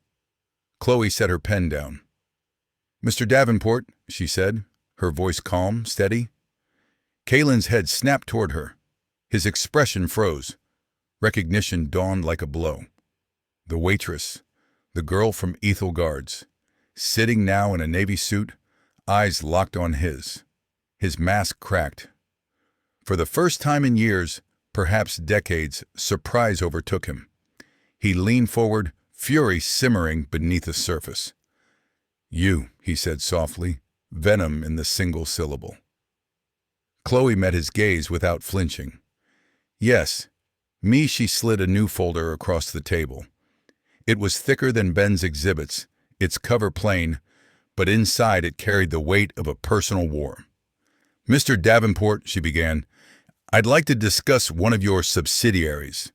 Chloe set her pen down. "Mr. Davenport," she said, her voice calm, steady. Kaylin's head snapped toward her. His expression froze. Recognition dawned like a blow. The waitress, the girl from Ethel Guards, sitting now in a navy suit, eyes locked on his. His mask cracked. For the first time in years, perhaps decades, surprise overtook him. He leaned forward, fury simmering beneath the surface. "You," he said softly, venom in the single syllable. Chloe met his gaze without flinching. "Yes, me." She slid a new folder across the table. It was thicker than Ben's exhibits, its cover plain, but inside it carried the weight of a personal war. "Mr. Davenport," she began, "I'd like to discuss one of your subsidiaries.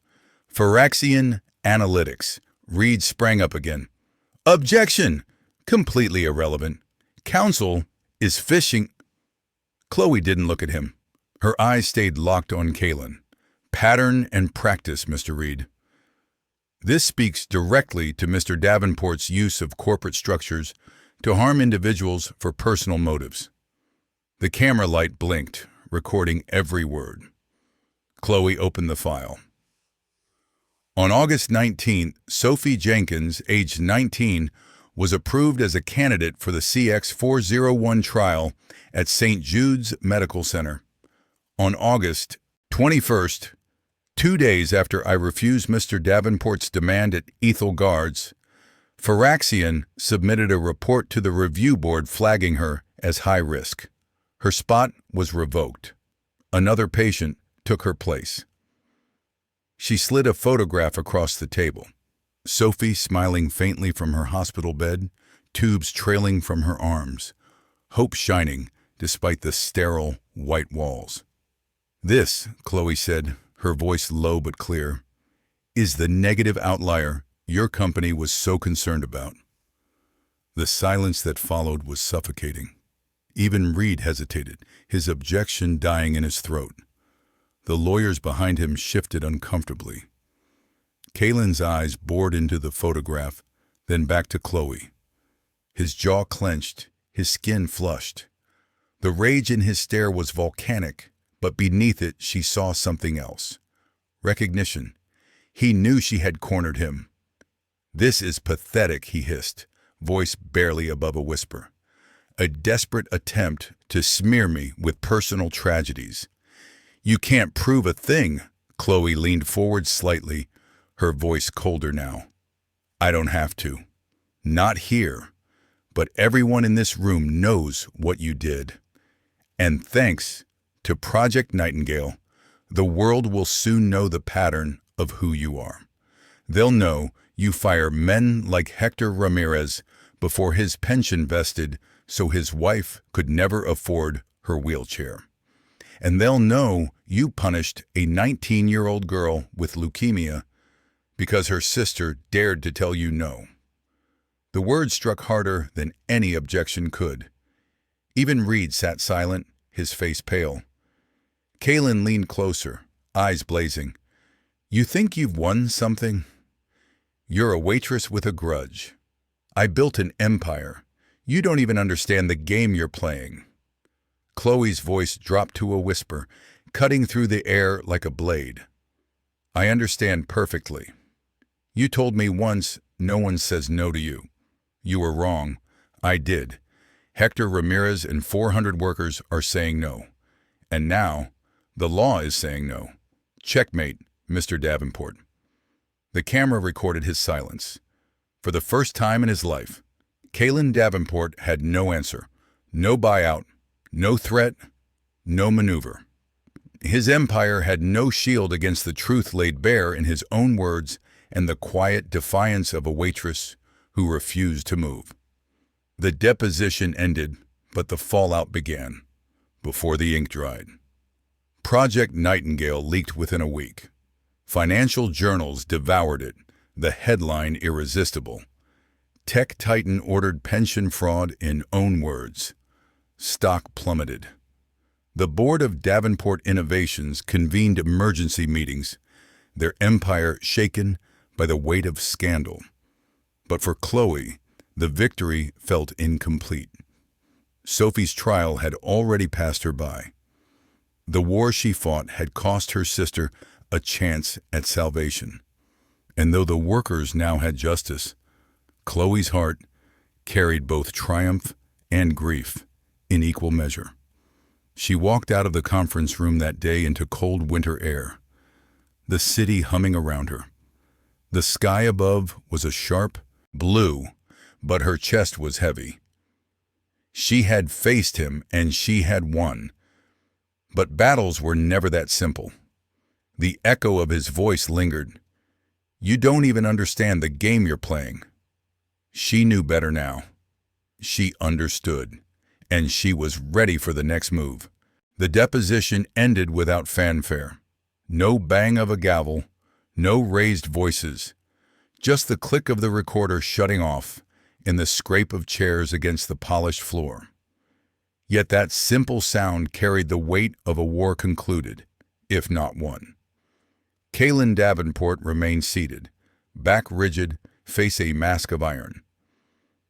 Firaxian Analytics." Reed sprang up again. "Objection! Completely irrelevant. Counsel is fishing." Chloe didn't look at him. Her eyes stayed locked on Kaylin. "Pattern and practice, Mr. Reed. This speaks directly to Mr. Davenport's use of corporate structures to harm individuals for personal motives." The camera light blinked, recording every word. Chloe opened the file. On August 19th, Sophie Jenkins, aged 19, was approved as a candidate for the CX-401 trial at St. Jude's Medical Center. On August 21st, 2 days after I refused Mr. Davenport's demand at Ethel Guards, Faraxian submitted a report to the review board flagging her as high risk. Her spot was revoked. Another patient took her place. She slid a photograph across the table. Sophie smiling faintly from her hospital bed, tubes trailing from her arms, hope shining despite the sterile white walls. "This," Chloe said, her voice low but clear, "is the negative outlier your company was so concerned about." The silence that followed was suffocating. Even Reed hesitated, his objection dying in his throat. The lawyers behind him shifted uncomfortably. Kalen's eyes bored into the photograph, then back to Chloe. His jaw clenched, his skin flushed. The rage in his stare was volcanic, but beneath it she saw something else. Recognition. He knew she had cornered him. "This is pathetic," he hissed, voice barely above a whisper. "A desperate attempt to smear me with personal tragedies. You can't prove a thing." Chloe leaned forward slightly, her voice colder now. "I don't have to. Not here. But everyone in this room knows what you did. And thanks to Project Nightingale, the world will soon know the pattern of who you are. They'll know you fire men like Hector Ramirez before his pension vested so his wife could never afford her wheelchair. And they'll know you punished a 19-year-old girl with leukemia because her sister dared to tell you no." The words struck harder than any objection could. Even Reed sat silent, his face pale. Kalen leaned closer, eyes blazing. "You think you've won something? You're a waitress with a grudge. I built an empire. You don't even understand the game you're playing." Chloe's voice dropped to a whisper, cutting through the air like a blade. "I understand perfectly. You told me once no one says no to you. You were wrong. I did. Hector Ramirez and 400 workers are saying no. And now, the law is saying no. Checkmate, Mr. Davenport." The camera recorded his silence. For the first time in his life, Kalen Davenport had no answer, no buyout, no threat, no maneuver. His empire had no shield against the truth laid bare in his own words and the quiet defiance of a waitress who refused to move. The deposition ended, but the fallout began, before the ink dried. Project Nightingale leaked within a week. Financial journals devoured it, the headline irresistible. Tech titan ordered pension fraud in own words. Stock plummeted. The board of Davenport Innovations convened emergency meetings, their empire shaken by the weight of scandal. But for Chloe, the victory felt incomplete. Sophie's trial had already passed her by. The war she fought had cost her sister a chance at salvation. And though the workers now had justice, Chloe's heart carried both triumph and grief in equal measure. She walked out of the conference room that day into cold winter air, the city humming around her. The sky above was a sharp blue, but her chest was heavy. She had faced him and she had won. But battles were never that simple. The echo of his voice lingered. "You don't even understand the game you're playing." She knew better now. She understood, and she was ready for the next move. The deposition ended without fanfare. No bang of a gavel, no raised voices, just the click of the recorder shutting off and the scrape of chairs against the polished floor. Yet that simple sound carried the weight of a war concluded, if not won. Kalen Davenport remained seated, back rigid, face a mask of iron.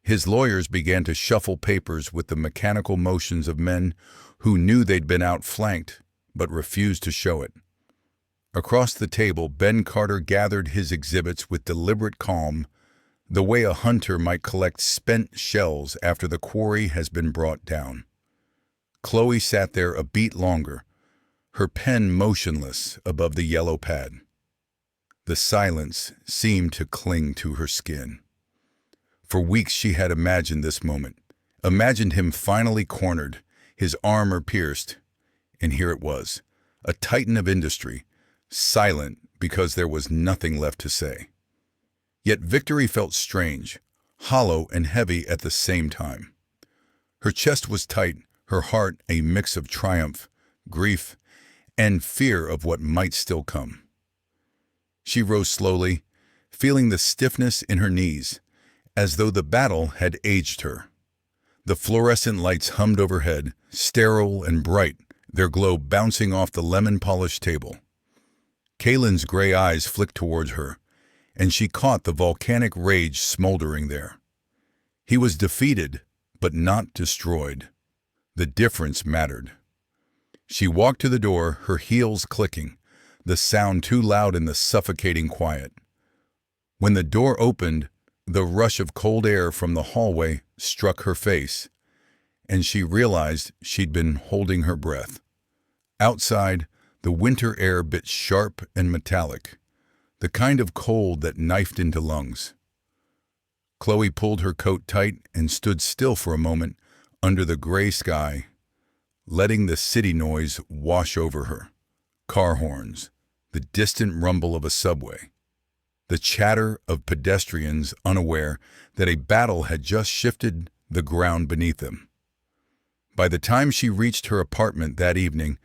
His lawyers began to shuffle papers with the mechanical motions of men who knew they'd been outflanked but refused to show it. Across the table, Ben Carter gathered his exhibits with deliberate calm, the way a hunter might collect spent shells after the quarry has been brought down. Chloe sat there a beat longer, her pen motionless above the yellow pad. The silence seemed to cling to her skin. For weeks she had imagined this moment, imagined him finally cornered, his armor pierced, and here it was, a titan of industry, silent because there was nothing left to say. Yet victory felt strange, hollow and heavy at the same time. Her chest was tight, her heart a mix of triumph, grief, and fear of what might still come. She rose slowly, feeling the stiffness in her knees, as though the battle had aged her. The fluorescent lights hummed overhead, sterile and bright, their glow bouncing off the lemon-polished table. Kaylin's gray eyes flicked towards her, and she caught the volcanic rage smoldering there. He was defeated, but not destroyed. The difference mattered. She walked to the door, her heels clicking, the sound too loud in the suffocating quiet. When the door opened, the rush of cold air from the hallway struck her face, and she realized she'd been holding her breath. Outside, the winter air bit sharp and metallic, the kind of cold that knifed into lungs. Chloe pulled her coat tight and stood still for a moment under the gray sky, letting the city noise wash over her. Car horns, the distant rumble of a subway, the chatter of pedestrians unaware that a battle had just shifted the ground beneath them. By the time she reached her apartment that evening,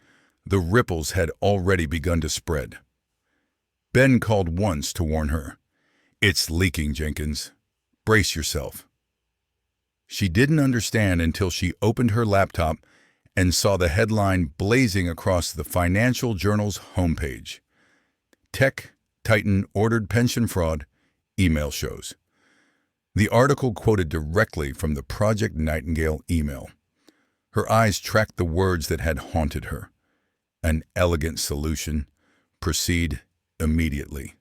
the ripples had already begun to spread. Ben called once to warn her, "It's leaking, Jenkins. Brace yourself." She didn't understand until she opened her laptop and saw the headline blazing across the Financial Journal's homepage. Tech Titan ordered pension fraud, email shows. The article quoted directly from the Project Nightingale email. Her eyes tracked the words that had haunted her. An elegant solution. Proceed immediately.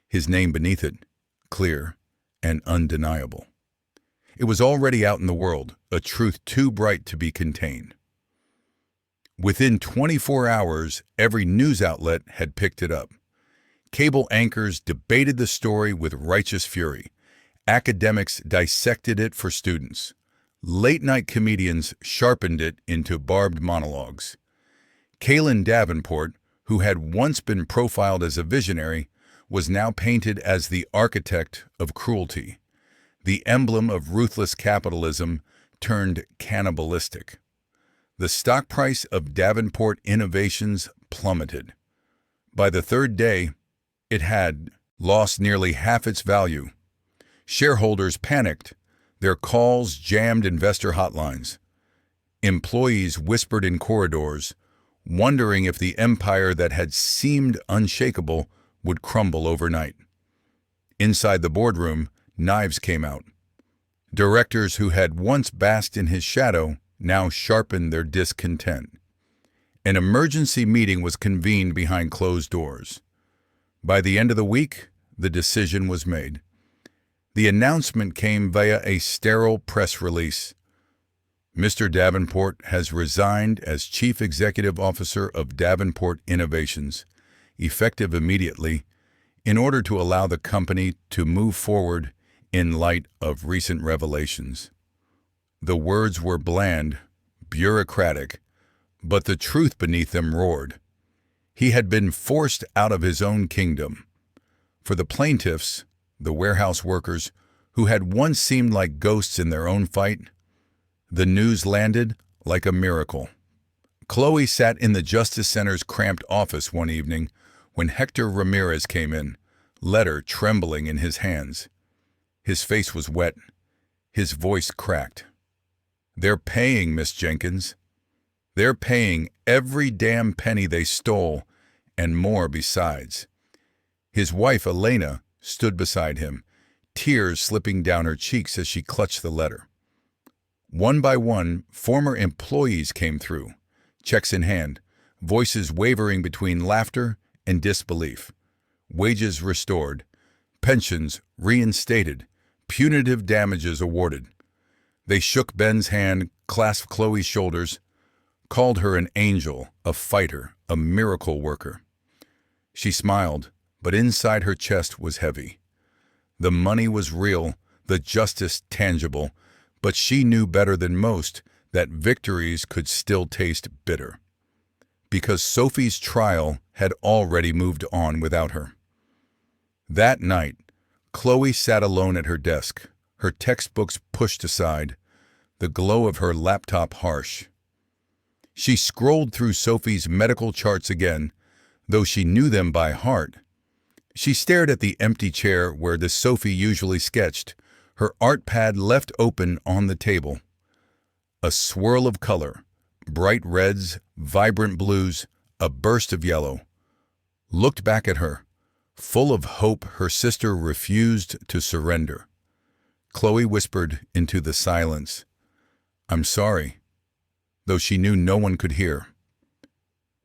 His name beneath it, clear and undeniable. It was already out in the world, a truth too bright to be contained. Within 24 hours, every news outlet had picked it up. Cable anchors debated the story with righteous fury. Academics dissected it for students. Late-night comedians sharpened it into barbed monologues. Kaylin Davenport, who had once been profiled as a visionary, was now painted as the architect of cruelty, the emblem of ruthless capitalism turned cannibalistic. The stock price of Davenport Innovations plummeted. By the third day, it had lost nearly half its value. Shareholders panicked, their calls jammed investor hotlines. Employees whispered in corridors, wondering if the empire that had seemed unshakable would crumble overnight. Inside the boardroom, knives came out. Directors who had once basked in his shadow now sharpened their discontent. An emergency meeting was convened behind closed doors. By the end of the week, the decision was made. The announcement came via a sterile press release. Mr. Davenport has resigned as Chief Executive Officer of Davenport Innovations, effective immediately, in order to allow the company to move forward in light of recent revelations. The words were bland, bureaucratic, but the truth beneath them roared. He had been forced out of his own kingdom. For the plaintiffs, the warehouse workers, who had once seemed like ghosts in their own fight, the news landed like a miracle. Chloe sat in the Justice Center's cramped office one evening when Hector Ramirez came in, letter trembling in his hands. His face was wet, his voice cracked. "They're paying, Miss Jenkins. They're paying every damn penny they stole, and more besides." His wife, Elena, stood beside him, tears slipping down her cheeks as she clutched the letter. One by one, former employees came through, checks in hand, voices wavering between laughter and disbelief. Wages restored, pensions reinstated, punitive damages awarded. They shook Ben's hand, clasped Chloe's shoulders. called her an angel, a fighter, a miracle worker. She smiled, but inside her chest was heavy. The money was real, the justice tangible, but she knew better than most that victories could still taste bitter. Because Sophie's trial had already moved on without her. That night, Chloe sat alone at her desk, her textbooks pushed aside, the glow of her laptop harsh. She scrolled through Sophie's medical charts again, though she knew them by heart. She stared at the empty chair where the Sophie usually sketched, her art pad left open on the table. A swirl of color, bright reds, vibrant blues, a burst of yellow, looked back at her, full of hope her sister refused to surrender. Chloe whispered into the silence, "I'm sorry," though she knew no one could hear.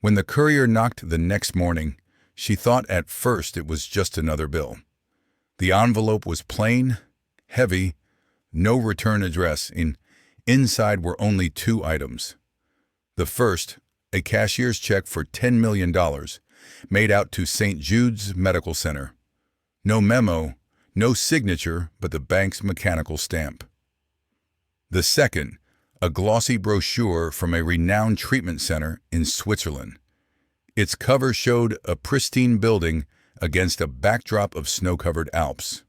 When the courier knocked the next morning, she thought at first it was just another bill. The envelope was plain, heavy, no return address. Inside were only two items. The first, a cashier's check for $10 million, made out to St. Jude's Medical Center. No memo, no signature, but the bank's mechanical stamp. The second, a glossy brochure from a renowned treatment center in Switzerland. Its cover showed a pristine building against a backdrop of snow-covered Alps.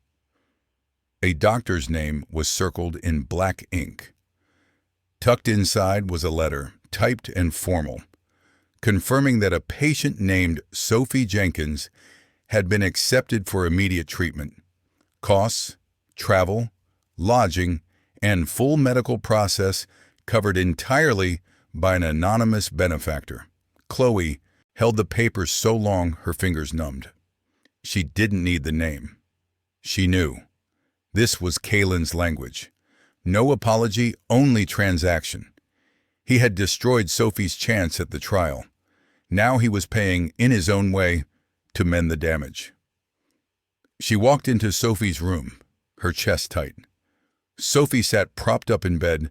A doctor's name was circled in black ink. Tucked inside was a letter, typed and formal, confirming that a patient named Sophie Jenkins had been accepted for immediate treatment. Costs, travel, lodging, and full medical process covered entirely by an anonymous benefactor. Chloe held the paper so long her fingers numbed. She didn't need the name. She knew. This was Kalen's language. No apology, only transaction. He had destroyed Sophie's chance at the trial. Now he was paying, in his own way, to mend the damage. She walked into Sophie's room, her chest tight. Sophie sat propped up in bed,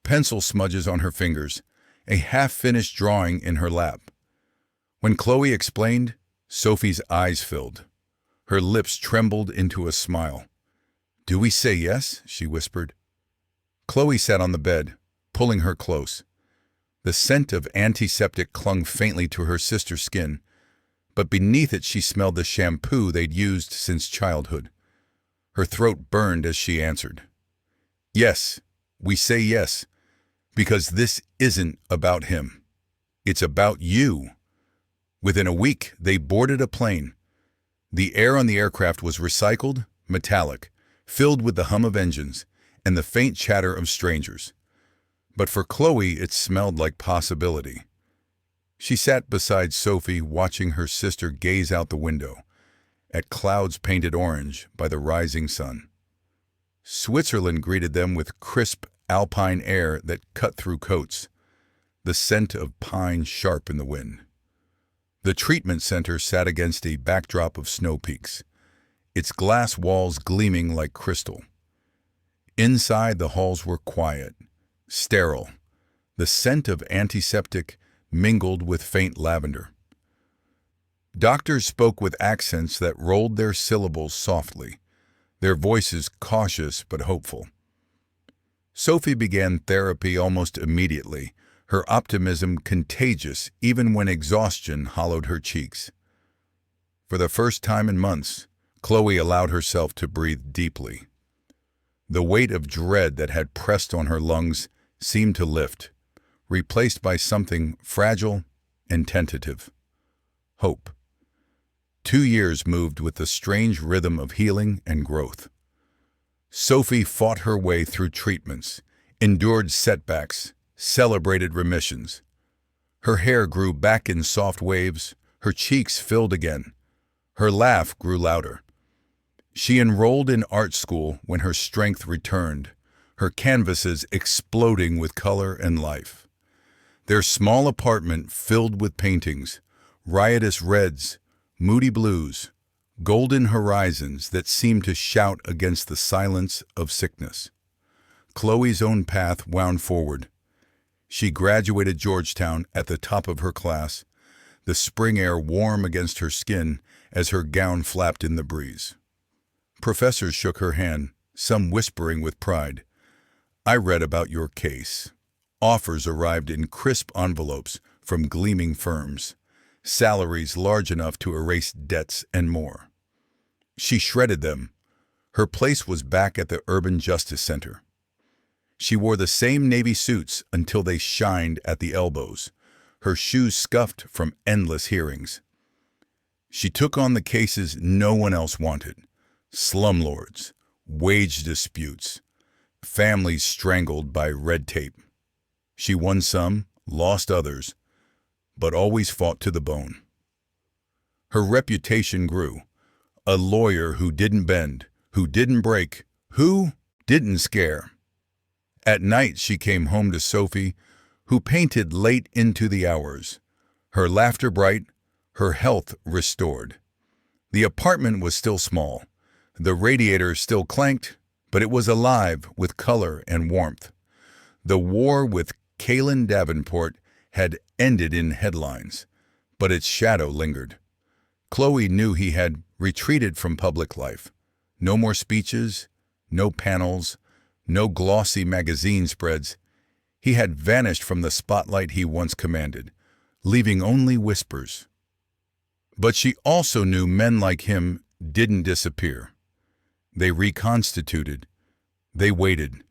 pencil smudges on her fingers, a half-finished drawing in her lap. When Chloe explained, Sophie's eyes filled. Her lips trembled into a smile. "Do we say yes?" she whispered. Chloe sat on the bed, pulling her close. The scent of antiseptic clung faintly to her sister's skin, but beneath it she smelled the shampoo they'd used since childhood. Her throat burned as she answered. "Yes, we say yes, because this isn't about him. It's about you." Within a week, they boarded a plane. The air on the aircraft was recycled, metallic, filled with the hum of engines and the faint chatter of strangers. But for Chloe, it smelled like possibility. She sat beside Sophie, watching her sister gaze out the window, at clouds painted orange by the rising sun. Switzerland greeted them with crisp, alpine air that cut through coats, the scent of pine sharp in the wind. The treatment center sat against a backdrop of snow peaks, its glass walls gleaming like crystal. Inside, the halls were quiet, sterile, the scent of antiseptic mingled with faint lavender. Doctors spoke with accents that rolled their syllables softly, their voices cautious but hopeful. Sophie began therapy almost immediately, her optimism contagious even when exhaustion hollowed her cheeks. For the first time in months, Chloe allowed herself to breathe deeply. The weight of dread that had pressed on her lungs seemed to lift, replaced by something fragile and tentative. Hope. 2 years moved with the strange rhythm of healing and growth. Sophie fought her way through treatments, endured setbacks, celebrated remissions. Her hair grew back in soft waves, her cheeks filled again. Her laugh grew louder. She enrolled in art school when her strength returned, her canvases exploding with color and life. Their small apartment filled with paintings, riotous reds, moody blues, golden horizons that seemed to shout against the silence of sickness. Chloe's own path wound forward. She graduated Georgetown at the top of her class, the spring air warm against her skin as her gown flapped in the breeze. Professors shook her hand, some whispering with pride. I read about your case. Offers arrived in crisp envelopes from gleaming firms, salaries large enough to erase debts and more. She shredded them. Her place was back at the Urban Justice Center. She wore the same navy suits until they shined at the elbows, her shoes scuffed from endless hearings. She took on the cases no one else wanted: slumlords, wage disputes, families strangled by red tape. She won some, lost others, but always fought to the bone. Her reputation grew. A lawyer who didn't bend, who didn't break, who didn't scare. At night she came home to Sophie, who painted late into the hours, her laughter bright, her health restored. The apartment was still small. The radiator still clanked, but it was alive with color and warmth. The war with Kaylin Davenport had ended in headlines, but its shadow lingered. Chloe knew he had retreated from public life. No more speeches, no panels, no glossy magazine spreads. He had vanished from the spotlight he once commanded, leaving only whispers. But she also knew men like him didn't disappear. They reconstituted. They waited.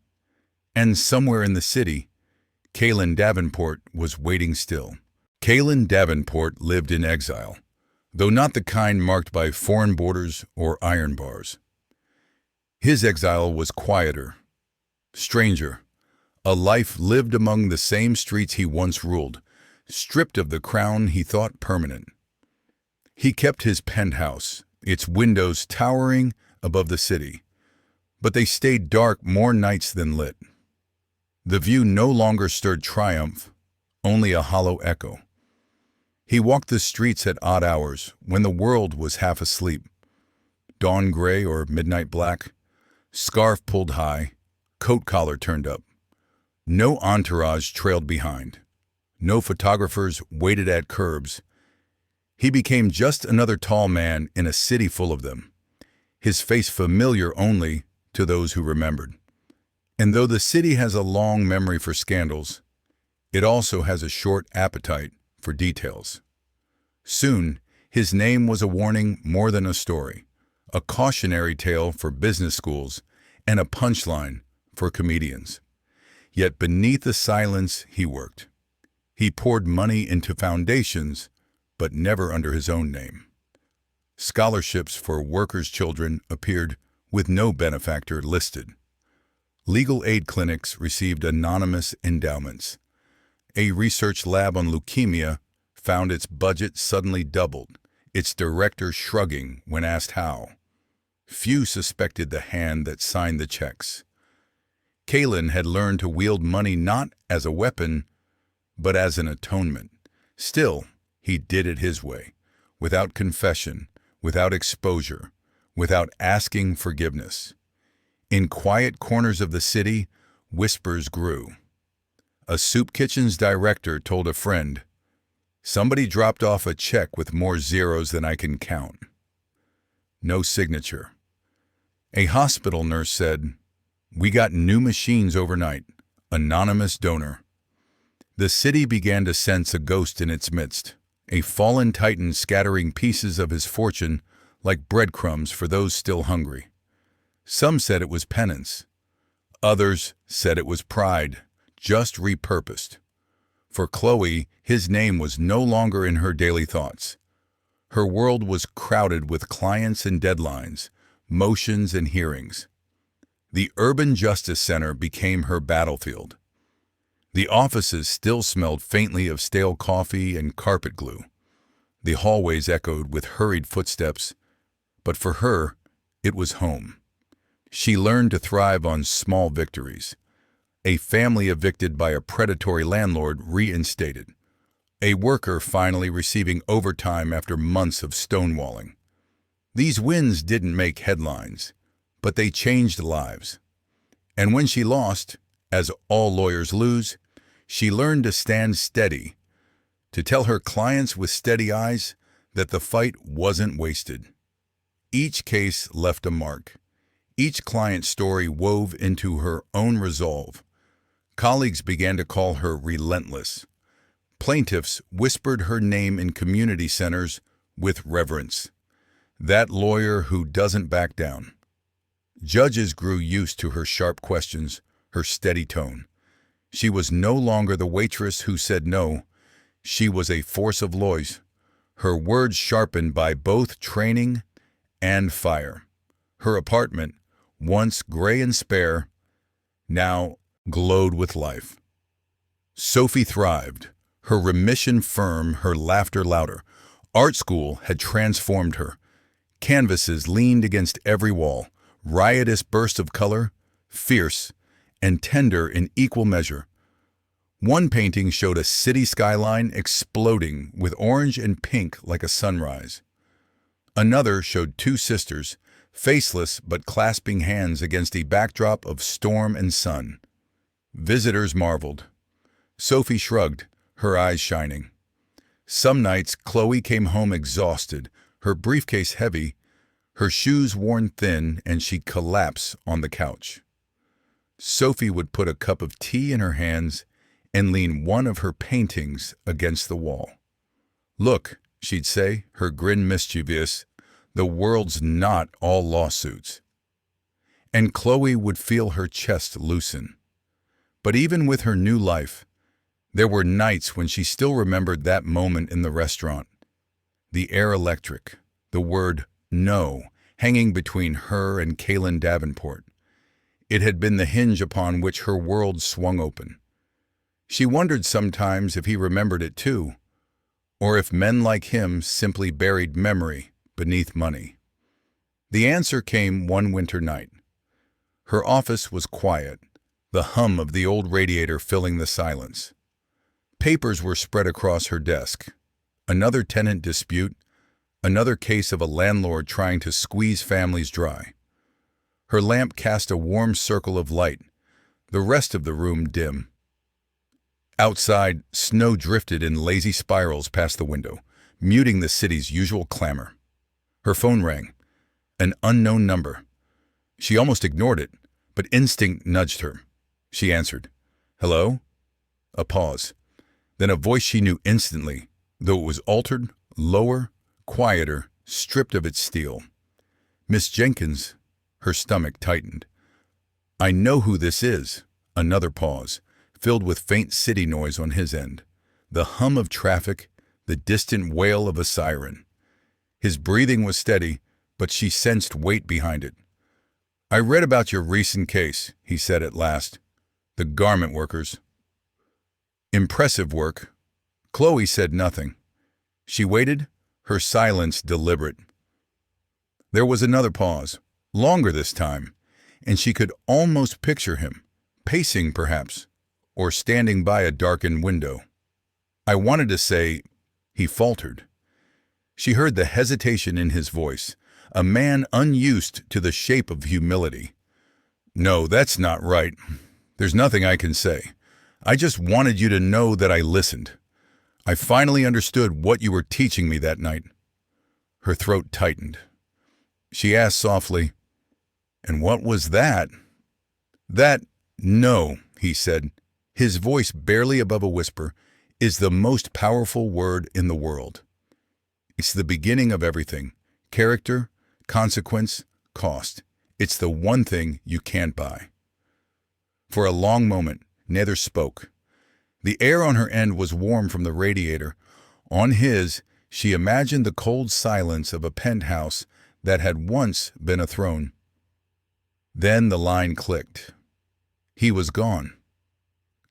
And somewhere in the city, Kaylin Davenport was waiting still. Kaylin Davenport lived in exile, though not the kind marked by foreign borders or iron bars. His exile was quieter, stranger, a life lived among the same streets he once ruled, stripped of the crown he thought permanent. He kept his penthouse, its windows towering above the city, but they stayed dark more nights than lit. The view no longer stirred triumph, only a hollow echo. He walked the streets at odd hours, when the world was half asleep. Dawn gray or midnight black, scarf pulled high, coat collar turned up. No entourage trailed behind. No photographers waited at curbs. He became just another tall man in a city full of them, his face familiar only to those who remembered. And though the city has a long memory for scandals, it also has a short appetite for details. Soon, his name was a warning more than a story, a cautionary tale for business schools and a punchline for comedians. Yet beneath the silence he worked. He poured money into foundations, but never under his own name. Scholarships for workers' children appeared with no benefactor listed. Legal aid clinics received anonymous endowments. A research lab on leukemia found its budget suddenly doubled, its director shrugging when asked how. Few suspected the hand that signed the checks. Kaylin had learned to wield money not as a weapon, but as an atonement. Still, he did it his way, without confession, without exposure, without asking forgiveness. In quiet corners of the city, whispers grew. A soup kitchen's director told a friend, "Somebody dropped off a check with more zeros than I can count." No signature. A hospital nurse said, "We got new machines overnight. Anonymous donor." The city began to sense a ghost in its midst, a fallen titan scattering pieces of his fortune like breadcrumbs for those still hungry. Some said it was penance. Others said it was pride, just repurposed. For Chloe, his name was no longer in her daily thoughts. Her world was crowded with clients and deadlines, motions and hearings. The Urban Justice Center became her battlefield. The offices still smelled faintly of stale coffee and carpet glue. The hallways echoed with hurried footsteps, but for her, it was home. She learned to thrive on small victories. A family evicted by a predatory landlord reinstated. A worker finally receiving overtime after months of stonewalling. These wins didn't make headlines, but they changed lives. And when she lost, as all lawyers lose, She learned to stand steady, to tell her clients with steady eyes that the fight wasn't wasted. Each case left a mark. Each client's story wove into her own resolve. Colleagues began to call her relentless. Plaintiffs whispered her name in community centers with reverence. That lawyer who doesn't back down. Judges grew used to her sharp questions, her steady tone. She was no longer the waitress who said no. She was a force of laws, her words sharpened by both training and fire. Her apartment, once gray and spare, now glowed with life. Sophie thrived, her remission firm, her laughter louder. Art school had transformed her. Canvases leaned against every wall, riotous bursts of color, fierce and tender in equal measure. One painting showed a city skyline exploding with orange and pink like a sunrise. Another showed two sisters, faceless but clasping hands against a backdrop of storm and sun. Visitors marveled. Sophie shrugged, her eyes shining. Some nights, Chloe came home exhausted, her briefcase heavy, her shoes worn thin, and she'd collapse on the couch. Sophie would put a cup of tea in her hands and lean one of her paintings against the wall. "Look," she'd say, her grin mischievous, "the world's not all lawsuits." And Chloe would feel her chest loosen. But even with her new life, there were nights when she still remembered that moment in the restaurant. The air electric, the word no hanging between her and Kaylin Davenport. It had been the hinge upon which her world swung open. She wondered sometimes if he remembered it too, or if men like him simply buried memory beneath money. The answer came one winter night. Her office was quiet, the hum of the old radiator filling the silence. Papers were spread across her desk. Another tenant dispute, another case of a landlord trying to squeeze families dry. Her lamp cast a warm circle of light, the rest of the room dim. Outside, snow drifted in lazy spirals past the window, muting the city's usual clamor. Her phone rang, an unknown number. She almost ignored it, but instinct nudged her. She answered. "Hello?" A pause. Then a voice she knew instantly, though it was altered, lower, quieter, stripped of its steel. "Miss Jenkins." Her stomach tightened. "I know who this is." Another pause, filled with faint city noise on his end. The hum of traffic, the distant wail of a siren. His breathing was steady, but she sensed weight behind it. "I read about your recent case," he said at last. "The garment workers." "Impressive work." Chloe said nothing. She waited, her silence deliberate. There was another pause, longer this time, and she could almost picture him, pacing perhaps, or standing by a darkened window. "I wanted to say," he faltered. She heard the hesitation in his voice, a man unused to the shape of humility. "No, that's not right. There's nothing I can say. I just wanted you to know that I listened. I finally understood what you were teaching me that night." Her throat tightened. She asked softly, "And what was that?" No," he said, his voice barely above a whisper, "is the most powerful word in the world. It's the beginning of everything. Character, consequence, cost. It's the one thing you can't buy." For a long moment, neither spoke. The air on her end was warm from the radiator. On his, she imagined the cold silence of a penthouse that had once been a throne. Then the line clicked. He was gone.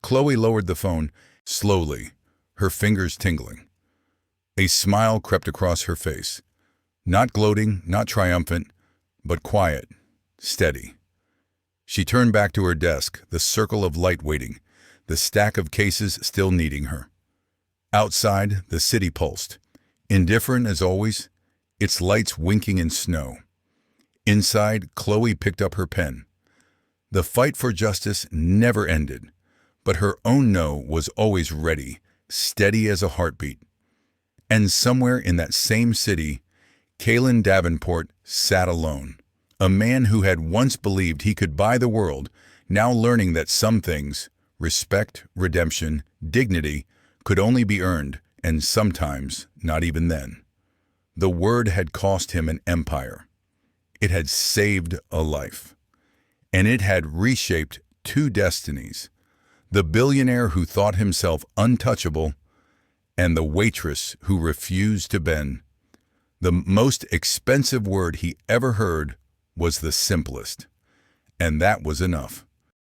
Chloe lowered the phone, slowly, her fingers tingling. A smile crept across her face. Not gloating, not triumphant, but quiet, steady. She turned back to her desk, the circle of light waiting, the stack of cases still needing her. Outside, the city pulsed, indifferent as always, its lights winking in snow. Inside, Chloe picked up her pen. The fight for justice never ended. But her own no was always ready, steady as a heartbeat. And somewhere in that same city, Kalen Davenport sat alone. A man who had once believed he could buy the world, now learning that some things, respect, redemption, dignity, could only be earned, and sometimes not even then. The word had cost him an empire. It had saved a life. And it had reshaped two destinies: the billionaire who thought himself untouchable, and the waitress who refused to bend. The most expensive word he ever heard was the simplest, and that was enough.